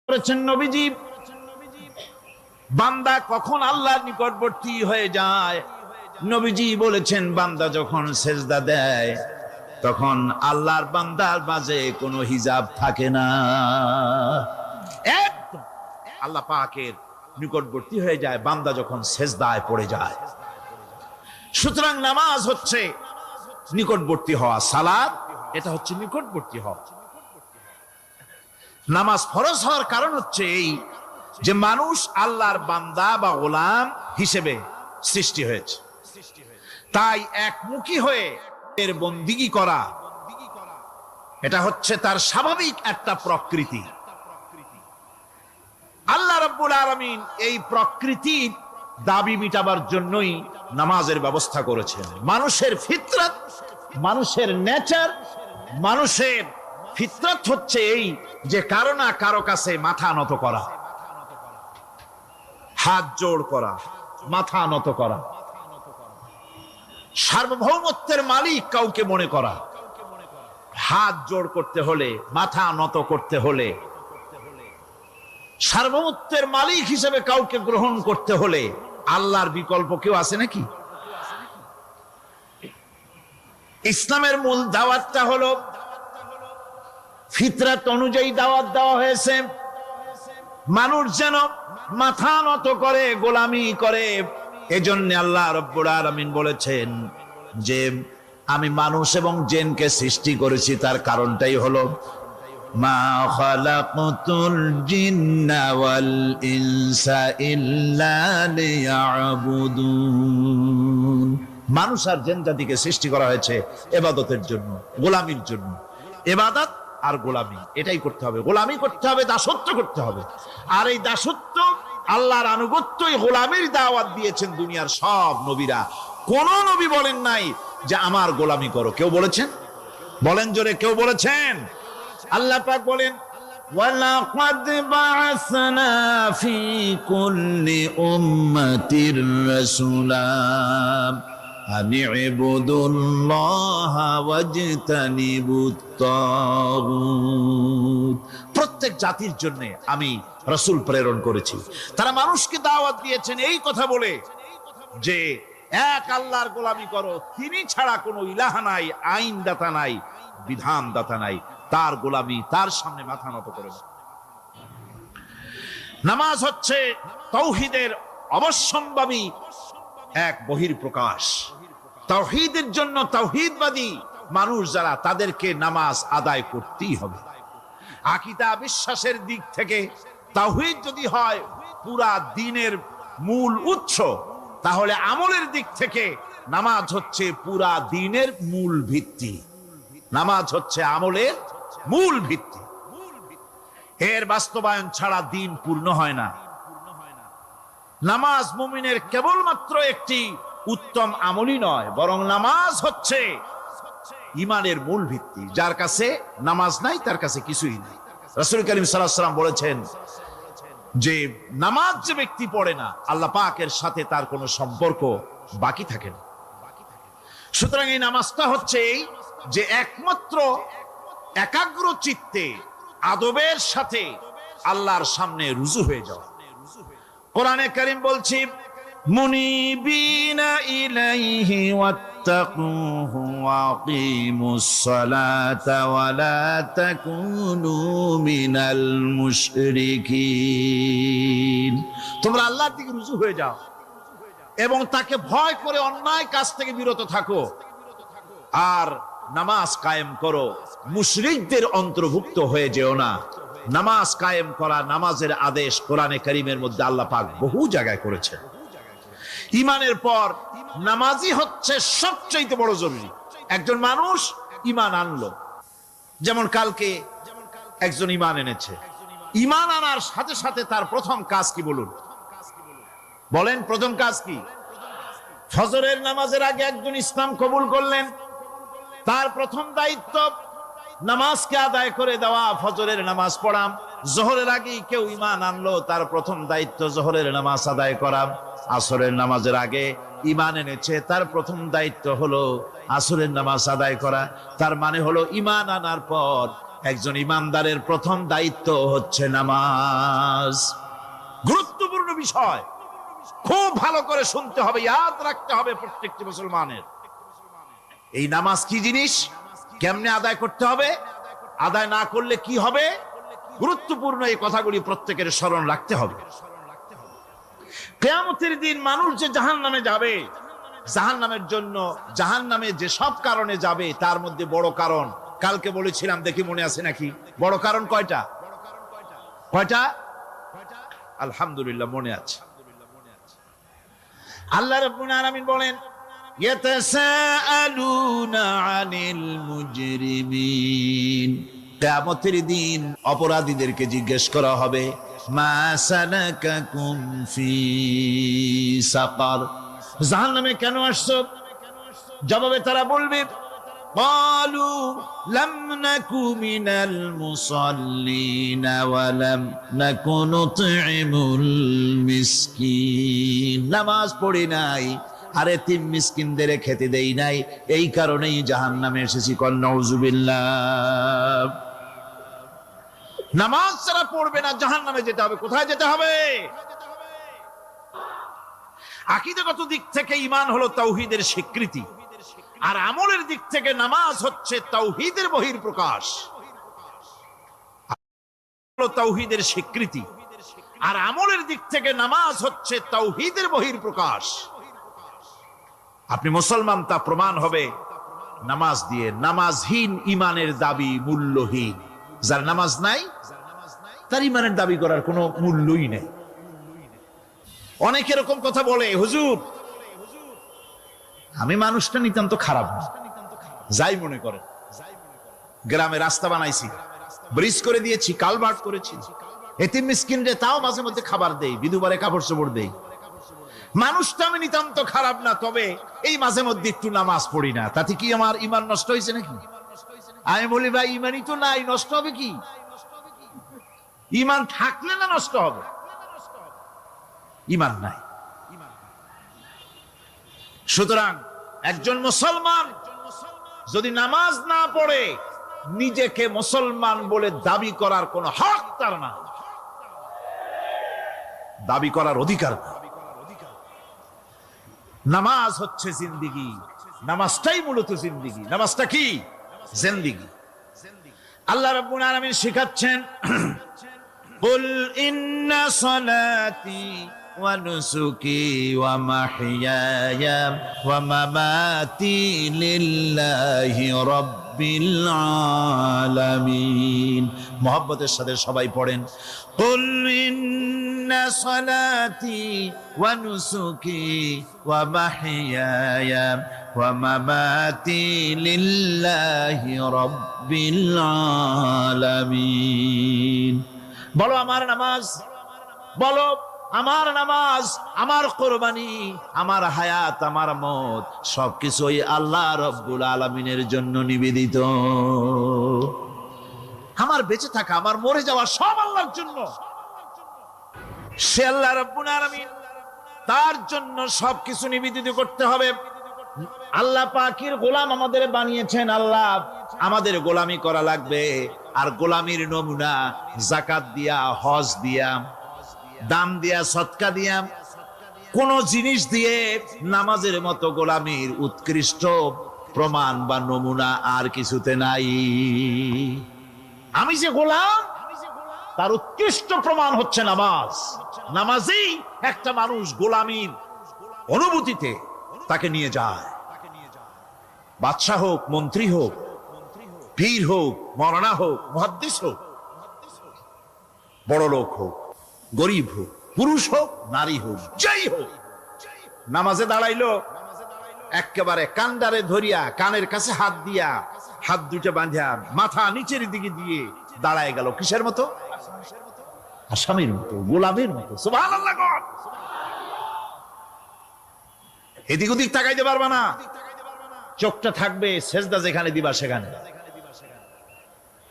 করেছেন নবীজি, বান্দা কখন আল্লাহর নিকটবর্তী হয়ে যায়? নবীজি বলেছেন, বান্দা যখন সেজদা দেয় তখন আল্লাহর বান্দার মাঝে কোনো হিজাব থাকে না, একদম আল্লাহ পাকের নিকটবর্তী হয়ে যায় বান্দা যখন সেজদায় পড়ে যায়। সুতরাং নামাজ হচ্ছে নিকটবর্তী হওয়া, সালাত এটা হচ্ছে নিকটবর্তী হওয়া। নামাজ ফরজ হওয়ার কারণ হচ্ছে এই যে মানুষ আল্লাহর বান্দা বা গোলাম হিসেবে সৃষ্টি হয়েছে, তাই একমুখী হয়ে এর বন্দিগি করা এটা হচ্ছে তার স্বাভাবিক একটা প্রকৃতি। আল্লাহ রাব্বুল আলামিন এই প্রকৃতির দাবি মিটাবার জন্যই নামাজের ব্যবস্থা করেছেন। মানুষের ফিতরত, মানুষের নেচার, মানুষের ফিতরত হচ্ছে এই যে কারো না কারো কাছে মাথা নত করা, হাত জোড় করা, মাথা নত করা, সার্বভৌমত্বের মালিক কাউকে মনে করা। হাত জোড় করতে হলে, মাথা নত করতে হলে, সার্বভৌমত্বের মালিক হিসেবে কাউকে গ্রহণ করতে হলে আল্লাহর বিকল্প কেউ আছে নাকি? ইসলামের মূল দাওয়াতটা হলো ফিতরাত অনুযায়ী দাওয়াত দেওয়া হয়েছে, মানুষ যেন মাথা নত করে, গোলামি করে। এজন্য আল্লাহ রাব্বুল আলামিন বলেছেন যে আমি মানুষ এবং জিনকে সৃষ্টি করেছি, তার কারণটাই হলো মা খালাকতুল জিন্না ওয়াল ইনসা ইল্লা লিয়াবুদুন। মানুষ আর জিন জাতিকে সৃষ্টি করা হয়েছে ইবাদতের জন্য, গোলামির জন্য। ইবাদত আর গোলামি এটাই করতে হবে, গোলামি করতে হবে, দাসত্ব করতে হবে। আর এই দাসত্ব, আল্লাহর আনুগত্যই গোলামির দাওয়াত দিয়েছেন দুনিয়ার সব নবীরা। কোন নবী বলেন নাই যে আমার গোলামি করো। কেউ বলেছেন? বলেন জোরে, কেউ বলেছেন? আল্লাহ পাক বলেন ওয়ালাকাদ বা'আসনা ফি কুল্লি উম্মাতির রাসূলা আন ইবুদুল্লাহা ওয়াজতানিবুত তাগুত। প্রত্যেক জাতির জন্য আমি রাসূল প্রেরণ করেছি, তারা মানুষকে দাওয়াত দিয়েছেন এই কথা বলে যে এক আল্লাহর গোলামি করো, তিনি ছাড়া কোনো ইলাহ নাই, আইনদাতা নাই, বিধানদাতা নাই, তার গোলামি, তার সামনে মাথা নত করে না। নামাজ হচ্ছে তাওহীদের অবশ্যম্ভাবী এক বহির্প্রকাশ। তাওহীদের জন্য তাওহীদবাদী মানুষ যারা, তাদেরকে নামাজ আদায় করতেই হবে। আকীদা বিশ্বাসের দিক থেকে তাওহীদ যদি হয় পুরা দ্বীনের মূল উৎস, তাহলে আমলের দিক থেকে নামাজ হচ্ছে পুরা দ্বীনের মূল ভিত্তি। নামাজ হচ্ছে আমলের মূল ভিত্তি, এর বাস্তবায়ন ছাড়া দ্বীন পূর্ণ হয় না। নামাজ মুমিনের কেবলমাত্র একটি উত্তম আমলই নয়, বরং নামাজ হচ্ছে ঈমানের মূল ভিত্তি। যার কাছে নামাজ নাই তার কাছে কিছুই নাই। রাসূল করিম সাল্লাল্লাহু আলাইহি ওয়াসাল্লাম বলেছেন যে নামাজ যে ব্যক্তি পড়ে না, আল্লাহ পাকের সাথে তার কোনো সম্পর্ক বাকি থাকে না। সুতরাং এই নামাজটা হচ্ছে এই যে একমাত্র একাগ্র চিত্তে আদবের সাথে আল্লাহর সামনে রুজু হয়ে যাওয়া। কোরআনে কারীম বলছি মুনিবিনা ইলাইহি ওয়াত্তাকুহু ওয়া আকিমুস সালাতা ওয়া লা তাকুনু মিনাল মুশরিকিন। তোমরা আল্লাহর দিকে রুজু হয়ে যাও এবং তাকে ভয় করে অন্যায় কাজ থেকে বিরত থাকো, আর নামাজ কায়েম করো, মুশরিকদের অন্তর্ভুক্ত হয়ে যেও না। নামাজ কায়েম করা, নামাজের আদেশ কোরআনে কারীমের মধ্যে আল্লাহ পাক বহু জায়গায় করেছেন। ঈমানের পর নামাজই হচ্ছে সবচেয়ে বড় জরুরি। একজন মানুষ ঈমান আনলো, যেমন কালকে একজন ঈমান এনেছে, ঈমান আনার সাথে সাথে তার প্রথম কাজ কি বলুন? বলেন প্রথম কাজ কি? ফজরের নামাজের আগে একজন ইসলাম কবুল করলেন, তার প্রথম দায়িত্ব নামাজকে আদায় করে দেওয়া, ফজরের নামাজ পড়া। জোহরের আগে কেউ ঈমান আনলো, তার প্রথম দায়িত্ব জোহরের নামাজ আদায় করা। আসরের নামাজের আগে ঈমান এনেছে, তার প্রথম দায়িত্ব হলো আসরের নামাজ আদায় করা। তার মানে হলো ঈমান আনার পর একজন ইমানদারের প্রথম দায়িত্ব হচ্ছে নামাজ। গুরুত্বপূর্ণ বিষয়, খুব ভালো করে শুনতে হবে, ইয়াদ রাখতে হবে প্রত্যেকটি মুসলমানের। এই নামাজ কি জিনিস, কেমনে আদায় করতে হবে, আদায় না করলে কি হবে, গুরুত্বপূর্ণ এই কথাগুলি প্রত্যেকের স্মরণ রাখতে হবে। কিয়ামতের দিন মানুষ যে জাহান্নামে যাবে, জাহান্নামের জন্য, জাহান্নামে যে সব কারণে যাবে তার মধ্যে বড় কারণ কালকে বলেছিলাম, দেখি মনে আছে নাকি, বড় কারণ কয়টা? কয়টা? আলহামদুলিল্লাহ মনে আছে। আল্লাহ রাব্বুল আলামিন বলেন, ইয়াতাসাআলুনা আনিল মুজরিমিন, কিয়ামতের দিন অপরাধীদেরকে জিজ্ঞেস করা হবে, মা সালাকাকুম ফি সাকার, জাহান্নামে কেন আসছো? জবাবে তারা বলবে, ক্বালু লাম নাকু মিনাল মুসাল্লিনা ওয়া লাম নাকু নুতঈমুল মিসকিন, নামাজ পড়ি নাই আর এতিম মিসকিনদের খেতে দেই নাই, এই কারণেই জাহান্নামে এসেছি। কল নাউযুবিল্লাহ। নামাজ যারা পড়বে না জাহান্নামে যেতে হবে। কোথায় যেতে হবে? আকীদাগত দিক থেকে ঈমান হলো তাওহীদের স্বীকৃতি, আর আমলের দিক থেকে নামাজ হচ্ছে তাওহীদের বহিঃপ্রকাশ। হলো তাওহীদের স্বীকৃতি, আর আমলের দিক থেকে নামাজ হচ্ছে তাওহীদের বহিঃপ্রকাশ। আপনি মুসলমান তা প্রমাণ হবে নামাজ দিয়ে। নামাজহীন ঈমানের দাবি মূল্যহীন। যার নামাজ নাই তার ঈমানের দাবি করার কোনো মূল্যই নেই। অনেক এরকম কথা বলে, হুজুর আমি মানুষটা নিতান্ত খারাপ না, যাই মনে করেন, গ্রামে রাস্তা বানাইছি, ব্রিজ করে দিয়েছি, কালভার্ট করেছি, এতিম মিসকিনরে তাও মাঝে মধ্যে খাবার দেই, বিধবারে কাপড় চোপড় দেই, মানুষটা আমি নিতান্ত খারাপ না, তবে এই মাঝে মধ্যে একটু নামাজ পড়ি না, তাতে কি আমার ঈমান নষ্ট হয়েছে নাকি? আমি বলি, ভাই ঈমানই তো নাই, নষ্ট হবে কি? ঈমান থাকলে না নষ্ট হবে? ঈমান নাই। সুতরাং একজন মুসলমান যদি নামাজ না পড়ে, নিজেকে মুসলমান বলে দাবি করার কোন হক তার না, দাবি করার অধিকার না। নামাজ হচ্ছে জিন্দেগি, নামাজটাই মূলত জিন্দেগি। নামাজটা কি? জিন্দেগি। আল্লাহ রাব্বুল আলামিন শিখাচ্ছেন, কুল ইন্না সালাতি ওয়া নুসুকি ওয়া মাহইয়ায়া ওয়া মামাতি লিল্লাহি রাব্বিল আলামিন। মুহাব্বতের সাথে সবাই পড়েন, কুল ইন্না সালাতি ওয়া নুসুকি ওয়া মাহইয়ায়া ওয়া মামাতি লিল্লাহি রাব্বিল আলামিন। বলো আমার নামাজ, বলো আমার নামাজ, আমার কোরবানি, আমার হায়াত, আমার মত সবকিছুই আল্লাহ রব্বুল আলামিনের জন্য নিবেদিত। আমার বেঁচে থাকা, আমার মরে যাওয়া সব আল্লাহর জন্য। সে আল্লাহ রব্বুল আলামিন, তার জন্য সবকিছু নিবেদিত করতে হবে। আল্লাহ পাকের গোলাম আমাদের বানিয়েছেন, আল্লাহ আমাদের গোলামি করা লাগবে। আর গোলামির নমুনা যাকাত দিয়া, হজ দিয়া, দান দিয়া, সদকা দিয়া, কোন জিনিস দিয়ে নামাজের মতো গোলামির উৎকৃষ্ট প্রমাণ বা নমুনা আর কিছুতে নাই। আমি যে গোলাম, তার উৎকৃষ্ট প্রমাণ হচ্ছে নামাজ। নামাজেই একটা মানুষ গোলামির অনুভূতিতে তাকে নিয়ে যায়। বাদশাহ হোক, মন্ত্রী হোক, পীর হোক, মওলানা হোক, মুহাদ্দিস হোক, বড় লোক হোক, গরিব হোক, পুরুষ হোক, নারী হোক, যাই হোক, নামাজে দাঁড়াইলো, একেবারে কান্ডারে ধরিয়া, কানের কাছে হাত দিয়া, হাত দুইটা বাঁধিয়া মাথা নিচের দিকে দিয়ে দাঁড়ায় গেল। কিসের মতো? আসামির মতো, গোলামের মতো। সুবহানাল্লাহ। এদিক ওদিক তাকাইতে পারবা না, চোখটা থাকবে সেজদা যেখানে দিবা সেখানে।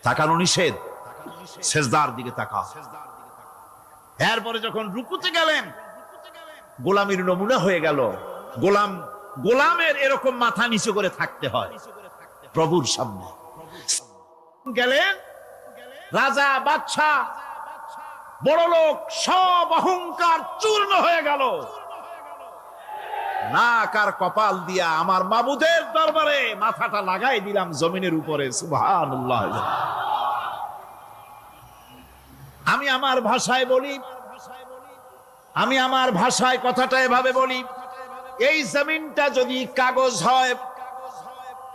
তাকানো নিষেধ, সেজদার দিকে তাকাও। এরপরে যখন রুকুতে গেলেন, গোলামির নমুনা হয়ে গেল। গোলামের এরকম মাথা নিচু করে থাকতে হয় প্রভুর সামনে। গেলেন, রাজা বাদশা বড় লোক সব অহংকার চূর্ণ হয়ে গেল। নাক আর কপাল দিয়া আমার মাবুদের দরবারে মাথাটা লাগাই দিলাম জমিনের উপরে। সুবহানাল্লাহ। আমি আমার ভাষায় বলি, আমি আমার ভাষায় কথাটা এভাবে বলি, এই জমিনটা যদি কাগজ হয়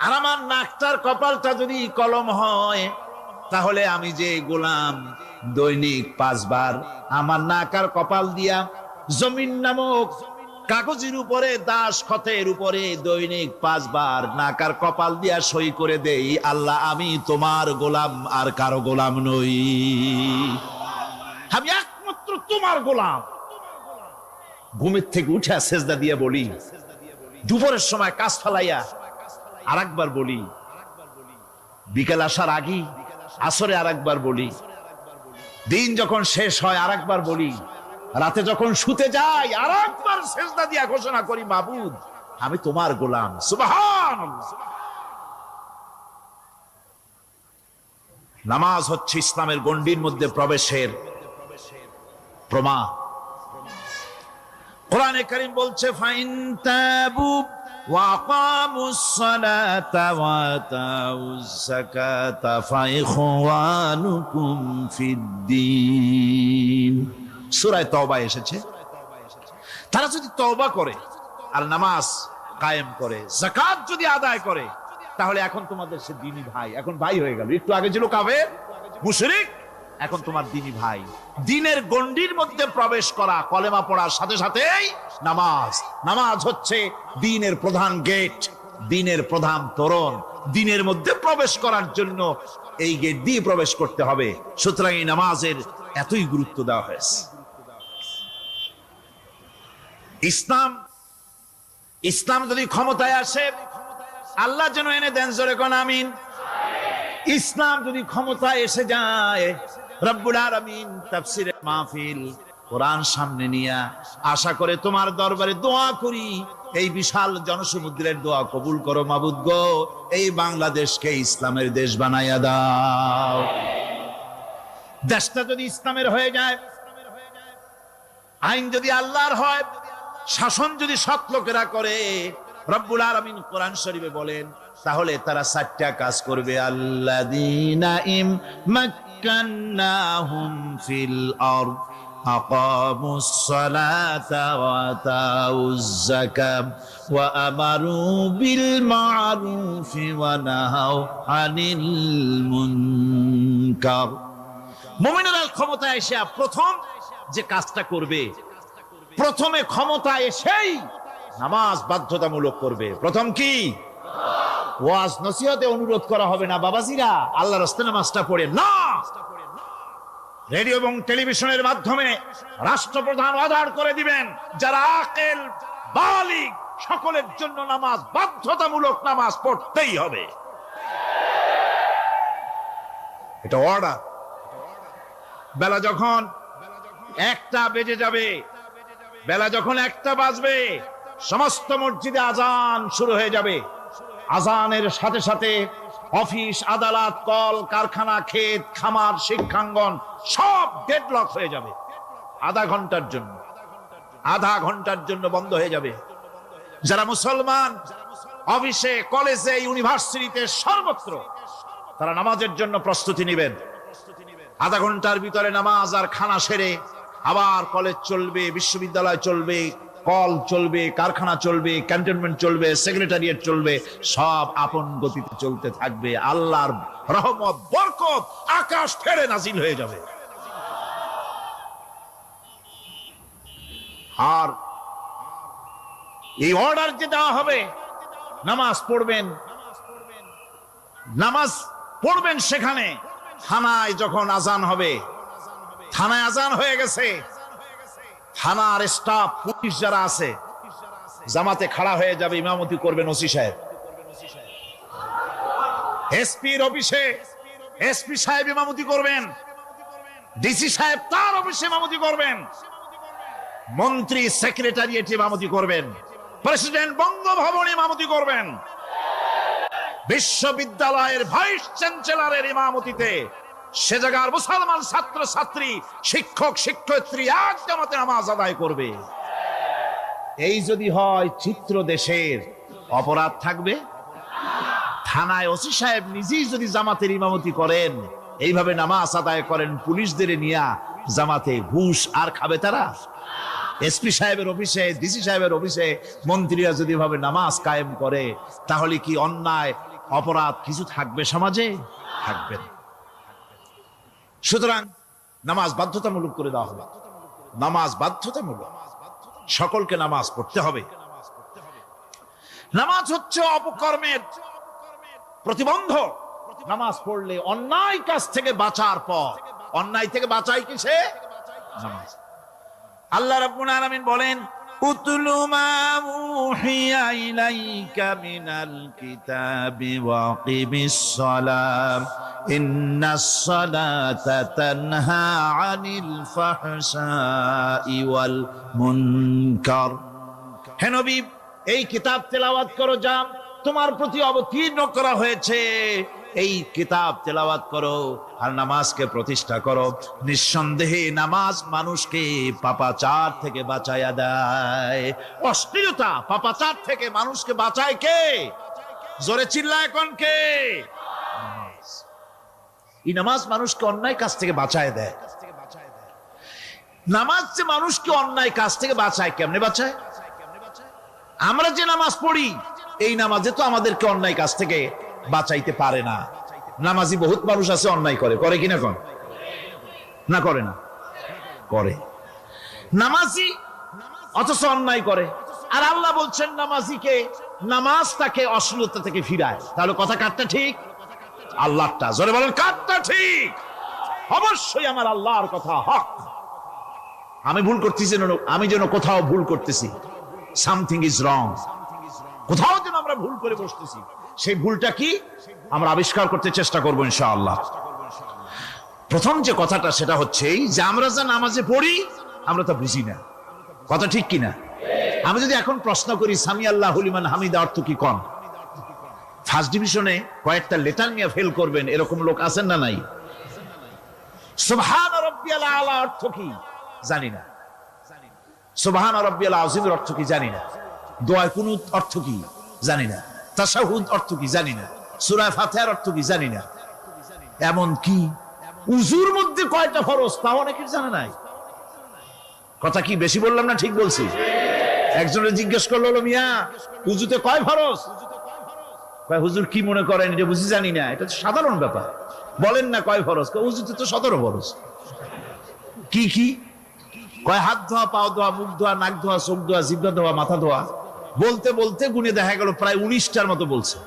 আর আমার নাকটার কপালটা যদি কলম হয়, তাহলে আমি যে গোলাম দৈনিক 5 বার আমার নাক আর কপাল দিয়া জমিন নামক কাগজের উপরে দাস খতের উপরে দৈনিক 5 বার নাক আর কপাল দিয়া সই করে দেই, আল্লাহ আমি তোমার গোলাম আর কারো গোলাম নই, আমি একমাত্র তোমার গোলাম। ঘুমের থেকে উঠে সেজদা দিয়ে বলি, দুপুরের সময় কাজ ফালাইয়া আরেকবার বলি, বিকেল আসার আগে আসরে আরেকবার বলি, দিন যখন শেষ হয় আরেকবার বলি, রাতে যখন শুতে যাই আরেকবার সেজদা দিয়া ঘোষণা করি, মাবুদ আমি তোমার গোলাম। সুবহানাল্লাহ। নামাজ হচ্ছে ইসলামের গণ্ডির মধ্যে প্রবেশের প্রমাণ। কোরআনে কারীম বলছে, ফাইন তাবু ওয়া আকামুস সালাতা ওয়া আতাউজ যাকাতা ফাইখওয়ানুকুম ফিদ্দীন। সূরা তওবা এসেছে, তারা যদি তওবা করে আর নামাজ কায়েম করে, যাকাত যদি আদায় করে, তাহলে এখন তোমাদের সে দ্বীনি ভাই, এখন ভাই হয়ে গেল। একটু আগে ছিল কাফের মুশরিক, এখন তোমার দ্বীনি ভাই। দ্বীনের গণ্ডির মধ্যে প্রবেশ করা, কলেমা পড়ার সাথে সাথেই নামাজ। নামাজ হচ্ছে দ্বীনের প্রধান গেট, দ্বীনের প্রধান তোরণ। দ্বীনের মধ্যে প্রবেশ করার জন্য এই গেট দিয়ে প্রবেশ করতে হবে। সুতরাং এই নামাজের এতই গুরুত্ব দেওয়া হয়েছে। ইসলাম যদি ক্ষমতায় আসে, আল্লাহ যেন এনে দেন, জোরে কোন আমিন। ইসলাম যদি ক্ষমতায় এসে যায়, রব্বুল আলামিন তাফসীরের মাহফিল কোরআন সামনে নিয়ে আশা করে তোমার দরবারে দোয়া করি, এই বিশাল জনসমুদ্রের দোয়া কবুল করো মাবুদ গো, এই বাংলাদেশকে ইসলামের দেশ বানাইয়া দাও। দেশটা যদি ইসলামের হয়ে যায়, আইন যদি আল্লাহর হয়, শাসন যদি সৎ লোকেরা করে, রব্বুল আলামিন কোরআন শরীফে বলেন, তাহলে তারা 4টা কাজ করবে। আল্লাযীনা মাক্কান্নাহুম ফিল আরদ আকামুস সালাতা ওয়া আতাউজ যাকাত ওয়া আমারু বিল মা'রুফি ওয়া নাহাউ আনিল মুনকার। মুমিনেরা ক্ষমতায় এসে প্রথম যে কাজটা করবে, প্রথমে ক্ষমতা এসেই নামাজ বাধ্যতামূলক করবে। প্রথম কি? ওয়াজ নসিহতে অনুরোধ করা হবে না, বাবাজিরা আল্লাহর রাস্তায় নামাজটা পড়ে না। রেডিও এবং টেলিভিশনের মাধ্যমে রাষ্ট্রপ্রধান অর্ডার করে দিবেন, যারা আকেল বালিগ সকলের জন্য নামাজ বাধ্যতামূলক, নামাজ পড়তেই হবে, এটা অর্ডার। বেলা যখন 1টা বেজে যাবে, বেলা যখন 1টা বাজবে, সমস্ত মসজিদে আজান শুরু হয়ে যাবে। আজানের সাথে সাথে অফিস, আদালত, কল কারখানা, ক্ষেত খামার, শিক্ষাঙ্গন সব ডেডলক হয়ে যাবে। আধা ঘন্টার জন্য বন্ধ হয়ে যাবে। যারা মুসলমান অফিসে, কলেজে, ইউনিভার্সিটিতে, সর্বত্র তারা নামাজের জন্য প্রস্তুতি নেবেন। আধা ঘন্টার ভিতরে নামাজ আর খানা সেরে আবার কলেজ চলবে, বিশ্ববিদ্যালয় চলবে, কল চলবে, কারখানা চলবে, ক্যান্টনমেন্ট চলবে, সেক্রেটারিয়েট চলবে, সব আপন গতিতে চলতে থাকবে। আল্লাহর রহমত, বরকত আকাশ ফেরে নাজিল হয়ে যাবে। আর এই অর্ডার যে দেওয়া হবে, নামাজ পড়বেন, নামাজ পড়বেন সেখানে। থানায় যখন আজান হবে, থানায় আজান হয়ে গেছে, থানার স্টাফ, পুলিশ যারা আছে জামাতে খাড়া হয়ে যাবে, ইমামতি করবেন ওসি সাহেব। এসপির অফিসে এসপি সাহেব ইমামতি করবেন, ডিসি সাহেব তার অফিসে ইমামতি করবেন, মন্ত্রী সেক্রেটারিয়েট ইমামতি করবেন, প্রেসিডেন্ট বঙ্গভবন ইমামতি করবেন, বিশ্ববিদ্যালয়ের ভাইস চ্যান্সেলরের ইমামতিতে সে জায়গার মুসলমান ছাত্র ছাত্রী, শিক্ষক শিক্ষয়িত্রী এক জামাতে নামাজ আদায় করবে। এই যদি হয় চিত্র দেশের, অপরাধ থাকবে? থানায় ওসি সাহেব নিজেই যদি জামাতের ইমামতি করেন, এইভাবে নামাজ আদায় করেন পুলিশদের নিয়ে জামাতে, ঘুষ আর খাবে তারা? এসপি সাহেবের অফিসে, ডিসি সাহেবের অফিসে মন্ত্রীরা যদি ভাবে নামাজ কায়েম করে, তাহলে কি অন্যায় অপরাধ কিছু থাকবে সমাজে? থাকবে না। সুতরাং নামাজ বাধ্যতামূলক করে দেওয়া হবে। নামাজ বাধ্যতামূলক, সকলকে নামাজ পড়তে হবে। নামাজ হচ্ছে অপকর্মের প্রতিবন্ধক। নামাজ পড়লে অন্যায় কাজ থেকে বাঁচার পর, অন্যায় থেকে বাঁচাই কিসে? নামাজ। আল্লাহ রাব্বুল আলামিন বলেন, উতলু মা উহিয়া ইলাইকা মিনাল কিতাবি ওয়া কিমিস সালাম ইন্নাস সালাতা তানহা আনিল ফাহশাই ওয়াল মুনকার। হে নবী, এই কিতাব তেলাওয়াত করো, যা তোমার প্রতি অবতীর্ণ করা হয়েছে, এই কিতাব তেলাওয়াত করো আর নামাজকে প্রতিষ্ঠা করো। নিঃসন্দেহে নামাজ মানুষকে পাপাচার থেকে বাঁচায়া দেয়। অশ্লীলতা, পাপাচার থেকে মানুষকে বাঁচায় কে? জোরে চিল্লায় কোন কে? নামাজ। এই নামাজ মানুষকে অন্যায় কাজ থেকে বাঁচায় দেয়। নামাজ যে মানুষকে অন্যায় কাজ থেকে বাঁচায়, কেমনে বাঁচায়? আমরা যে নামাজ পড়ি, এই নামাজে তো আমাদেরকে অন্যায় কাজ থেকে বাঁচাইতে পারে না। নামাজি বহুত মানুষ আছে অন্যায় করে, করে কিনা কোন? না করে না? করে। নামাজি অথচ অন্যায় করে। আর আল্লাহ বলছেন নামাজিকে, নামাজ তাকে অশ্লীলতা থেকে ফিরায়। তাহলে কথা কারটা ঠিক? আল্লাহরটা। জোরে বলেন, কারটা ঠিক? অবশ্যই আমার আল্লাহর কথা হক। আমি ভুল করতেছি, আমি যেন কোথাও ভুল করতেছি, সামথিং ইজ রং, কোথাও যেন আমরা ভুল করে বসতেছি, সেই ভুলটা কি আমরা আবিষ্কার করতে চেষ্টা করবো ইনশাআল্লাহ। প্রথম যে কথাটা সেটা হচ্ছে যে আমরা যা নামাজে পড়ি আমরা তা বুঝি না। কথা ঠিক কিনা? আমি যদি এখন প্রশ্ন করি সামি আল্লাহু লিমান হামিদা অর্থ কি কোন? ফার্স্ট ডিভিশনে কয়েকটা লেটার নিয়ে ফেল করবেন এরকম লোক আছেন না নাই? সুবহান রাব্বিয়াল আলা অর্থ কি জানি না। সুবহান রাব্বিয়াল আযীমের অর্থ কি জানি না। দোয়া কুনুত অর্থ কি জানি না। তাশাহুদ অর্থ কি জানি না। সূরা ফাতিহার অর্থ কি জানি না। এমন কি উযুর মধ্যে কয়টা ফরজ তাও অনেকের জানা নাই। কথা কি বেশি বললাম না ঠিক বলছি? একজনের জিজ্ঞেস করলো, মিয়া উযুতে কয় ফরজ? কয় হুজুর কি মনে করেন এটা বুঝি জানি না, এটা তো সাধারণ ব্যাপার, বলেন না কয় ফরজ? কয় উযুতে তো 17 ফরজ। কি কি? কয় হাত ধোয়া, পাও ধোয়া, মুখ ধোয়া, নাক ধোয়া, চোখ ধোয়া, জিহ্বা ধোয়া, মাথা ধোয়া। বলতে বলতে গুনে দেখা গেল প্রায় 19টার মতো বলছে।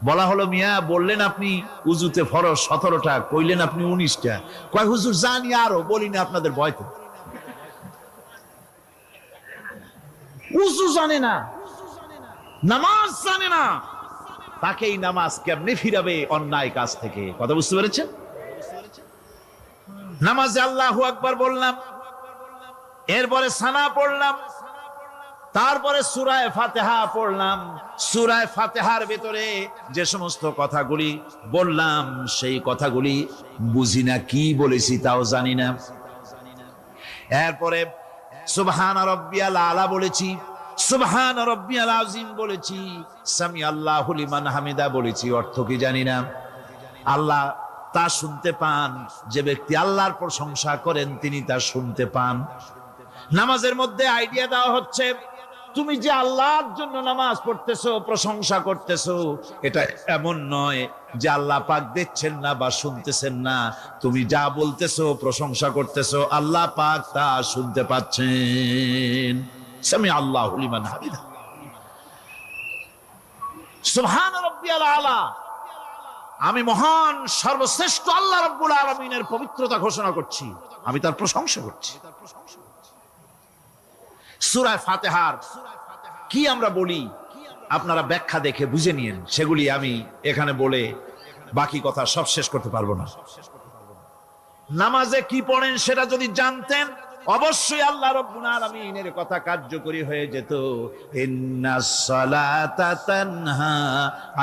বলা হলো, মিয়া বললেন আপনি উযুতে ফরজ 17টা, কইলেন আপনি 19টা। কয় হুজুর জানি আরো, বলি না আপনাদের ভয়তে। উযু জানে না, নামাজ জানে না, তাকে এই নামাজ কেমনে ফিরাবে অন্যায় কাজ থেকে? কথা বুঝতে পেরেছেন? নামাজে আল্লাহু আকবার বললাম, এরপরে সানা পড়লাম, তারপরে সূরা ফাতিহা পড়লাম। সূরা ফাতিহার ভিতরে যে সমস্ত কথাগুলি বললাম সেই কথাগুলি বুঝি না, কি বলেছি তাও জানি না। এরপরে সুবহান রাব্বিয়াল আলা বলেছি, সুবহান রাব্বিয়াল আযীম বলেছি, সামি আল্লাহু লিমান হামিদা বলেছি, অর্থ কি জানি না। আল্লাহ তা শুনতে পান, যে ব্যক্তি আল্লাহর প্রশংসা করেন তিনি তা শুনতে পান। নামাজের মধ্যে আইডিয়া দেওয়া হচ্ছে, তুমি যে আল্লাহর জন্য নামাজ পড়তেছো, প্রশংসা করতেছো, এটা এমন নয় যে আল্লাহ পাক দেখছেন না বা শুনতেছেন না। তুমি যা বলতেছো, প্রশংসা করতেছো, আল্লাহ পাক তা শুনতে পাচ্ছেন। সামি আল্লাহু লিমান হামিদা। সুবহান রাব্বিয়াল আলা, আমি মহান সর্বশ্রেষ্ঠ আল্লাহ রাব্বুল আলামিনের পবিত্রতা ঘোষণা করছি, আমি তার প্রশংসা করছি। সূরা ফাতিহার কি আমরা বলি আপনারা ব্যাখ্যা দেখে বুঝে নিয়েন, সেগুলি আমি এখানে বলে বাকি কথা সব শেষ করতে পারবো না। নামাজে কি পড়েন সেটা যদি জানতেন অবশ্যই আল্লাহ রাব্বুল আলামিনের কথা কার্যকরী হয়ে যেত। ইন্নাস সালাতা তানহা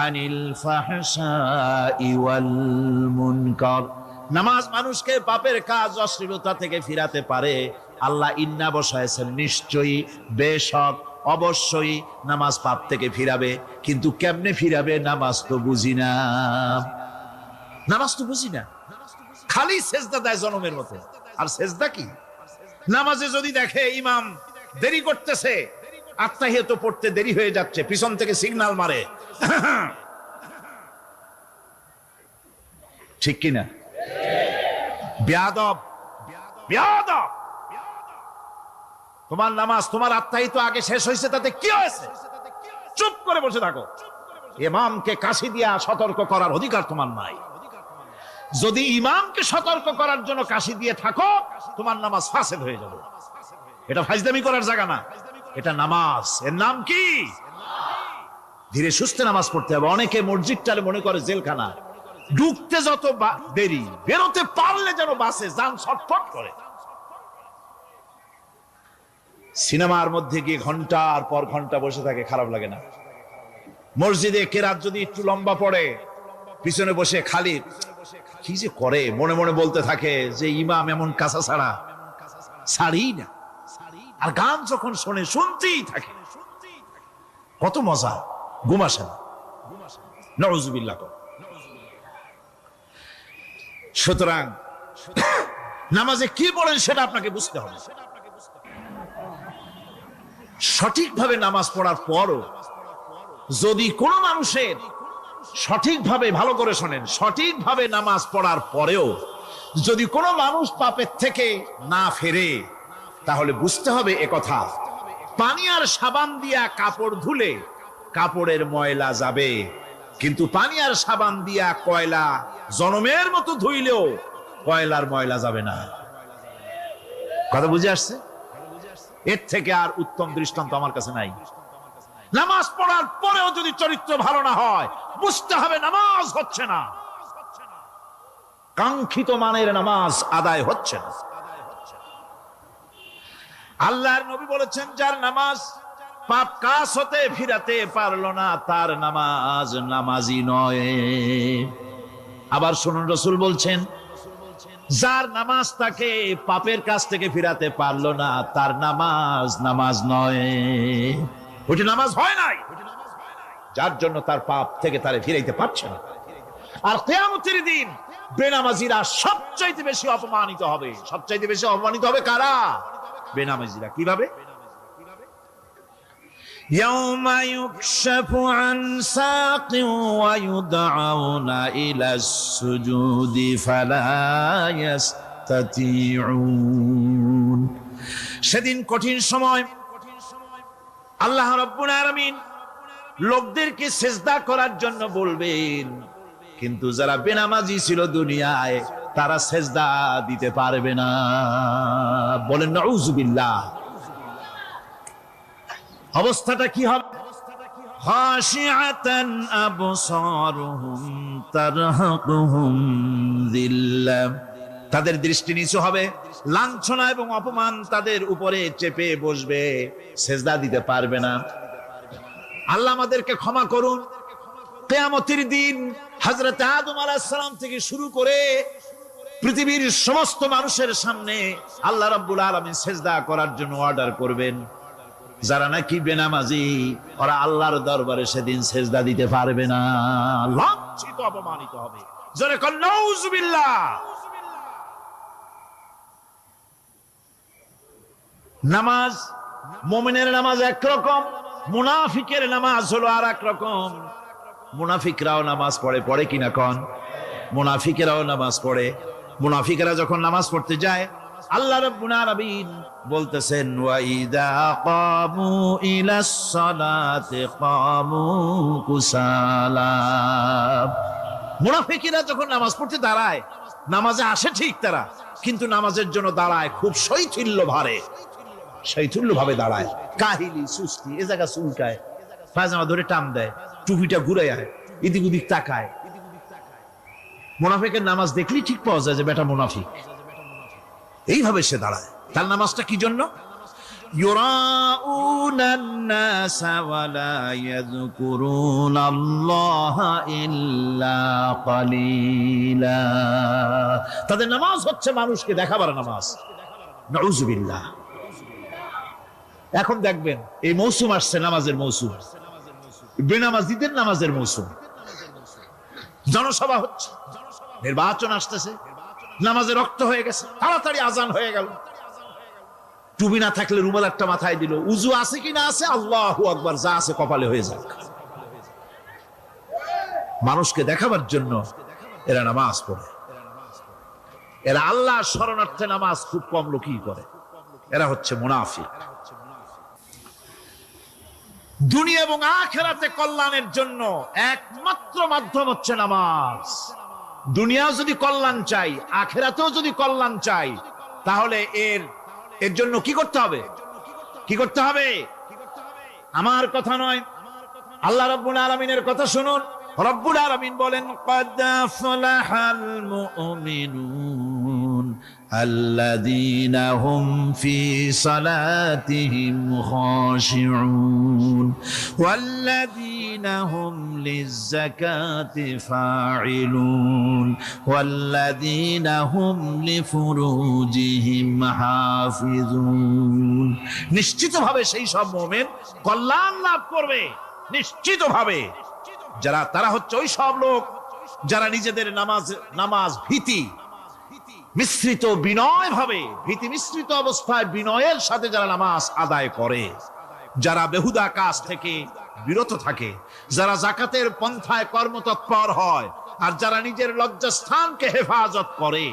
আনিল ফাহশাই ওয়াল মুনকার। নামাজ মানুষকে পাপের কাজ অশ্লীলতা থেকে ফিরাতে পারে। আল্লাহ ইন্না বসায়ছেন, নিশ্চয়ই, বেশক, অবশ্যই নামাজ পাপ থেকে ফিরাবে। কিন্তু কেমনে ফিরাবে নামাজ তো বুঝি না, নামাজ তো বুঝি না। খালি সেজদা দেয় জনমের মতো। আর সেজদা কি? নামাজে যদি দেখে ইমাম দেরি করতেছে, আত্তাহিয়াত পড়তে দেরি হয়ে যাচ্ছে, পিছন থেকে সিগন্যাল মারে, ঠিক কিনা? বেয়াদব, বেয়াদব। তোমার নামাজ, তোমার আত্তাহিয়াত আগে শেষ হয়েছে, তাতে কি হয়েছে? চুপ করে বসে থাকো। ইমামকে কাশি দিয়া সতর্ক করার অধিকার তোমার নাই। যদি ইমামকে সতর্ক করার জন্য কাশি দিয়ে থাকো, তোমার নামাজ ফাসেদ হয়ে যাবে। এটা ফাজলামি করার জায়গা না, এটা নামাজ। এর নাম কি? ধীরে সুস্থে নামাজ পড়তে হবে। অনেকে মসজিদটারে মনে করে জেলখানা। ঢুকতে যত দেরি, বেরোতে পারলে যেন বাসে যান ছটফট করে। সিনেমার মধ্যে গিয়ে ঘন্টার পর ঘন্টা বসে থাকে, খারাপ লাগে না? মসজিদে কেরাত যদি একটু লম্বা পড়ে, পিছনে বসে খালি কি যে করে, মনে মনে বলতে থাকে যে ইমাম এমন কাঁচা ছাড়া ছাড়ি না। আর গান যখন শোনে, শুনতেই থাকে, কত মজা, ঘুম আসে না। নাউযুবিল্লাহ। সুতরাং নামাজে কি পড়েন সেটা আপনাকে বুঝতে হবে। সঠিকভাবে নামাজ পড়ার পরও যদি কোনো মানুষের সঠিকভাবে, ভালো করে শোনেন, সঠিকভাবে নামাজ পড়ার পরেও যদি কোনো মানুষ পাপের থেকে না ফেরে, তাহলে বুঝতে হবে একথা, পানি আর সাবান দিয়া কাপড় ধুলে কাপড়ের ময়লা যাবে, কিন্তু পানি আর সাবান দিয়া কয়লা জনমের মতো ধুইলেও কয়লার ময়লা যাবে না। কথা বুঝে আসছে? এর থেকে আর উত্তম দৃষ্টান্ত আমার কাছে নাই। নামাজ পড়ার পরেও যদি চরিত্র ভালো না হয়, বুঝতে হবে নামাজ হচ্ছে না, কাঙ্ক্ষিত মানের নামাজ আদায় হচ্ছে না। আল্লাহর নবী বলেছেন, যার নামাজ পাপ কাজ হতে ফিরাতে পারলো না, তার নামাজ নামাজি নয়। আবার শুনুন, রাসূল বলছেন, যার নামাজ তাকে পাপের কাজ থেকে ফিরাতে পারলো না, তার নামাজ নামাজ নয়। ওইটা নামাজ হয় নাই, যার জন্য তার পাপ থেকে তারে ফিরাইতে পারছে না। আর কিয়ামতের দিন বেনামাজিরা সবচাইতে বেশি অপমানিত হবে। সবচাইতে বেশি অপমানিত হবে কারা? বেনামাজিরা। কিভাবে? ইয়াউমা ইউকশাফু আন সাকিন ওয়া ইউদআউনা ইলাস সুজুদি ফালা ইস্তাতিউন। সেদিন কঠিন সময়, আল্লাহ রাব্বুল আলামিন লোকদেরকে সিজদা করার জন্য বলবেন, কিন্তু যারা বেনামাজি ছিল দুনিয়ায়, তারা সিজদা দিতে পারবে না। বলেন নাউযুবিল্লাহ। অবস্থাটা কি হবে? খাশিআতান আবসারুহুম তারহাকুহুম যিল্লাহ। তাদের দৃষ্টি নিচু হবে, লাঞ্ছনা এবং অপমান তাদের উপরে চেপে বসবে, সিজদা দিতে পারবে না। আল্লাহ আমাদেরকে ক্ষমা করুন। কিয়ামতের দিন হযরত আদম আলাইহিস সালাম থেকে শুরু করে পৃথিবীর সমস্ত মানুষের সামনে আল্লাহ রাব্বুল আলামিন সিজদা করার জন্য অর্ডার করবেন। যারা নাকি বেনামাজি, ওরা আল্লাহর দরবারে সেদিন সিজদা দিতে পারবে না, লাঞ্ছিত, অপমানিত হবে। জোরে কোন নাউযুবিল্লাহ। নামাজ, মুমিনের নামাজ একরকম, মুনাফিকের নামাজ হলো আর এক রকম। মুনাফিকরাও নামাজ পড়ে, পড়ে কিনা কোন? মুনাফিকেরাও নামাজ পড়ে। মুনাফিকেরা যখন নামাজ পড়তে যায়, আল্লাহ রাব্বুল আলামিন বলতেছেন, ওয়া ইযা কামু ইলাস সালাতি কামু কুসালা। মুনাফিকেরা যখন নামাজ পড়তে দাঁড়ায়, নামাজে আসে ঠিক তারা, কিন্তু নামাজের জন্য দাঁড়ায় খুব শৈথিল্য ভারে, শৈথিল্য ভাবে দাঁড়ায়, কাহিলি, সুস্তি, এ জায়গা চুলকায়, পায়জামা ধরে টান দেয়, টুপিটা ঘুরায়, এদিক ওদিক তাকায়। মুনাফিকের নামাজ দেখলেই ঠিক পাওয়া যায় যে বেটা মুনাফিক। এইভাবে সে দাঁড়ায়। তার নামাজটা কি জন্য? ইউরাউনান নাসা ওয়া লা ইয়াযকুরুনাল্লাহা ইল্লা কালিলা। তাদের নামাজ হচ্ছে মানুষকে দেখাবার নামাজ। নাউযুবিল্লাহ। এখন দেখবেন এই মৌসুম আসছে, নামাজের মৌসুম, বেনামাজিদের নামাজের মৌসুম। জনসভা হচ্ছে, নির্বাচন আসতেছে, নামাজে রক্ত হয়ে গেছে, তাড়াতাড়ি আজান হয়ে গেল। টুপি না থাকলে রুমাল একটা মাথায় দিল, উজু আছে কি না আছে, আল্লাহু আকবার, যা আছে কপালে হয়ে যাক। মানুষকে দেখাবার জন্য এরা নামাজ পড়ে। এরা আল্লাহর শরণার্থে নামাজ খুব কম লোকই করে। এরা হচ্ছে মুনাফিক। দুনিয়া এবং আখিরাতে কল্যাণের জন্য একমাত্র মাধ্যম হচ্ছে নামাজ। দুনিয়াও যদি কল্যাণ চাই, আখিরাতেও যদি কল্যাণ চাই, তাহলে এর জন্য কি করতে হবে? কি করতে হবে? আমার কথা নয়, আল্লাহ রাব্বুল আলামিনের কথা শুনুন। রব্বুল আলামিন বলেন, ক্বাদ আফলাহাল মুমিনুন আল্লাযীনা হুম ফি সালাতিহিম খাশিউন ওয়াল্লাযীনা হুম লিয-যাকাতি ফাঈলুন ওয়াল্লাযীনা হুম লিফুরুজিহিম হাফিজুন। নিশ্চিতভাবে সেই সব মুমিন কল্যাণ লাভ করবে, নিশ্চিতভাবে। তারা হচ্ছে ওই সব লোক যারা নিজেদের নামাজ ভীতি মিশ্রিত বিনয় ভাবে, ভীতি মিশ্রিত অবস্থায় বিনয়ের সাথে যারা নামাজ আদায় করে, যারা বেহুদা কাজ থেকে বিরত থাকে, যারা যাকাতের পন্থায় কর্মতৎপর হয়, আর যারা নিজের লজ্জাস্থানকে হেফাজত করে।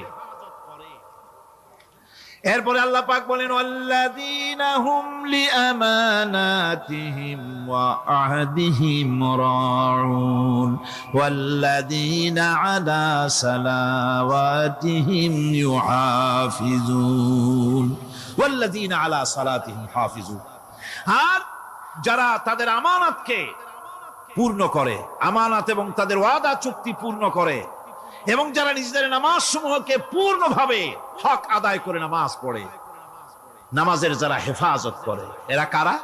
এরপরে আল্লাহ পাক বলেন, ওয়াল্লাযীনা হুম লিআমানাতিহিম ওয়া আহদিহিম রাউন ওয়াল্লাযীনা আলা সালাওয়াতিহিম ইউহাফিজুন ওয়াল্লাযীনা আলা সালাতিহিম হাফিজুন। আর যারা তাদের আমানতকে পূর্ণ করে, আমানত এবং তাদের ওয়াদা চুক্তি পূর্ণ করে, এবং যারা নিজেদের নামাজ সমূহকে পূর্ণভাবে হক আদায় করে নামাজ পড়ে, নামাজের যারা হেফাজত করে, এরা কারা?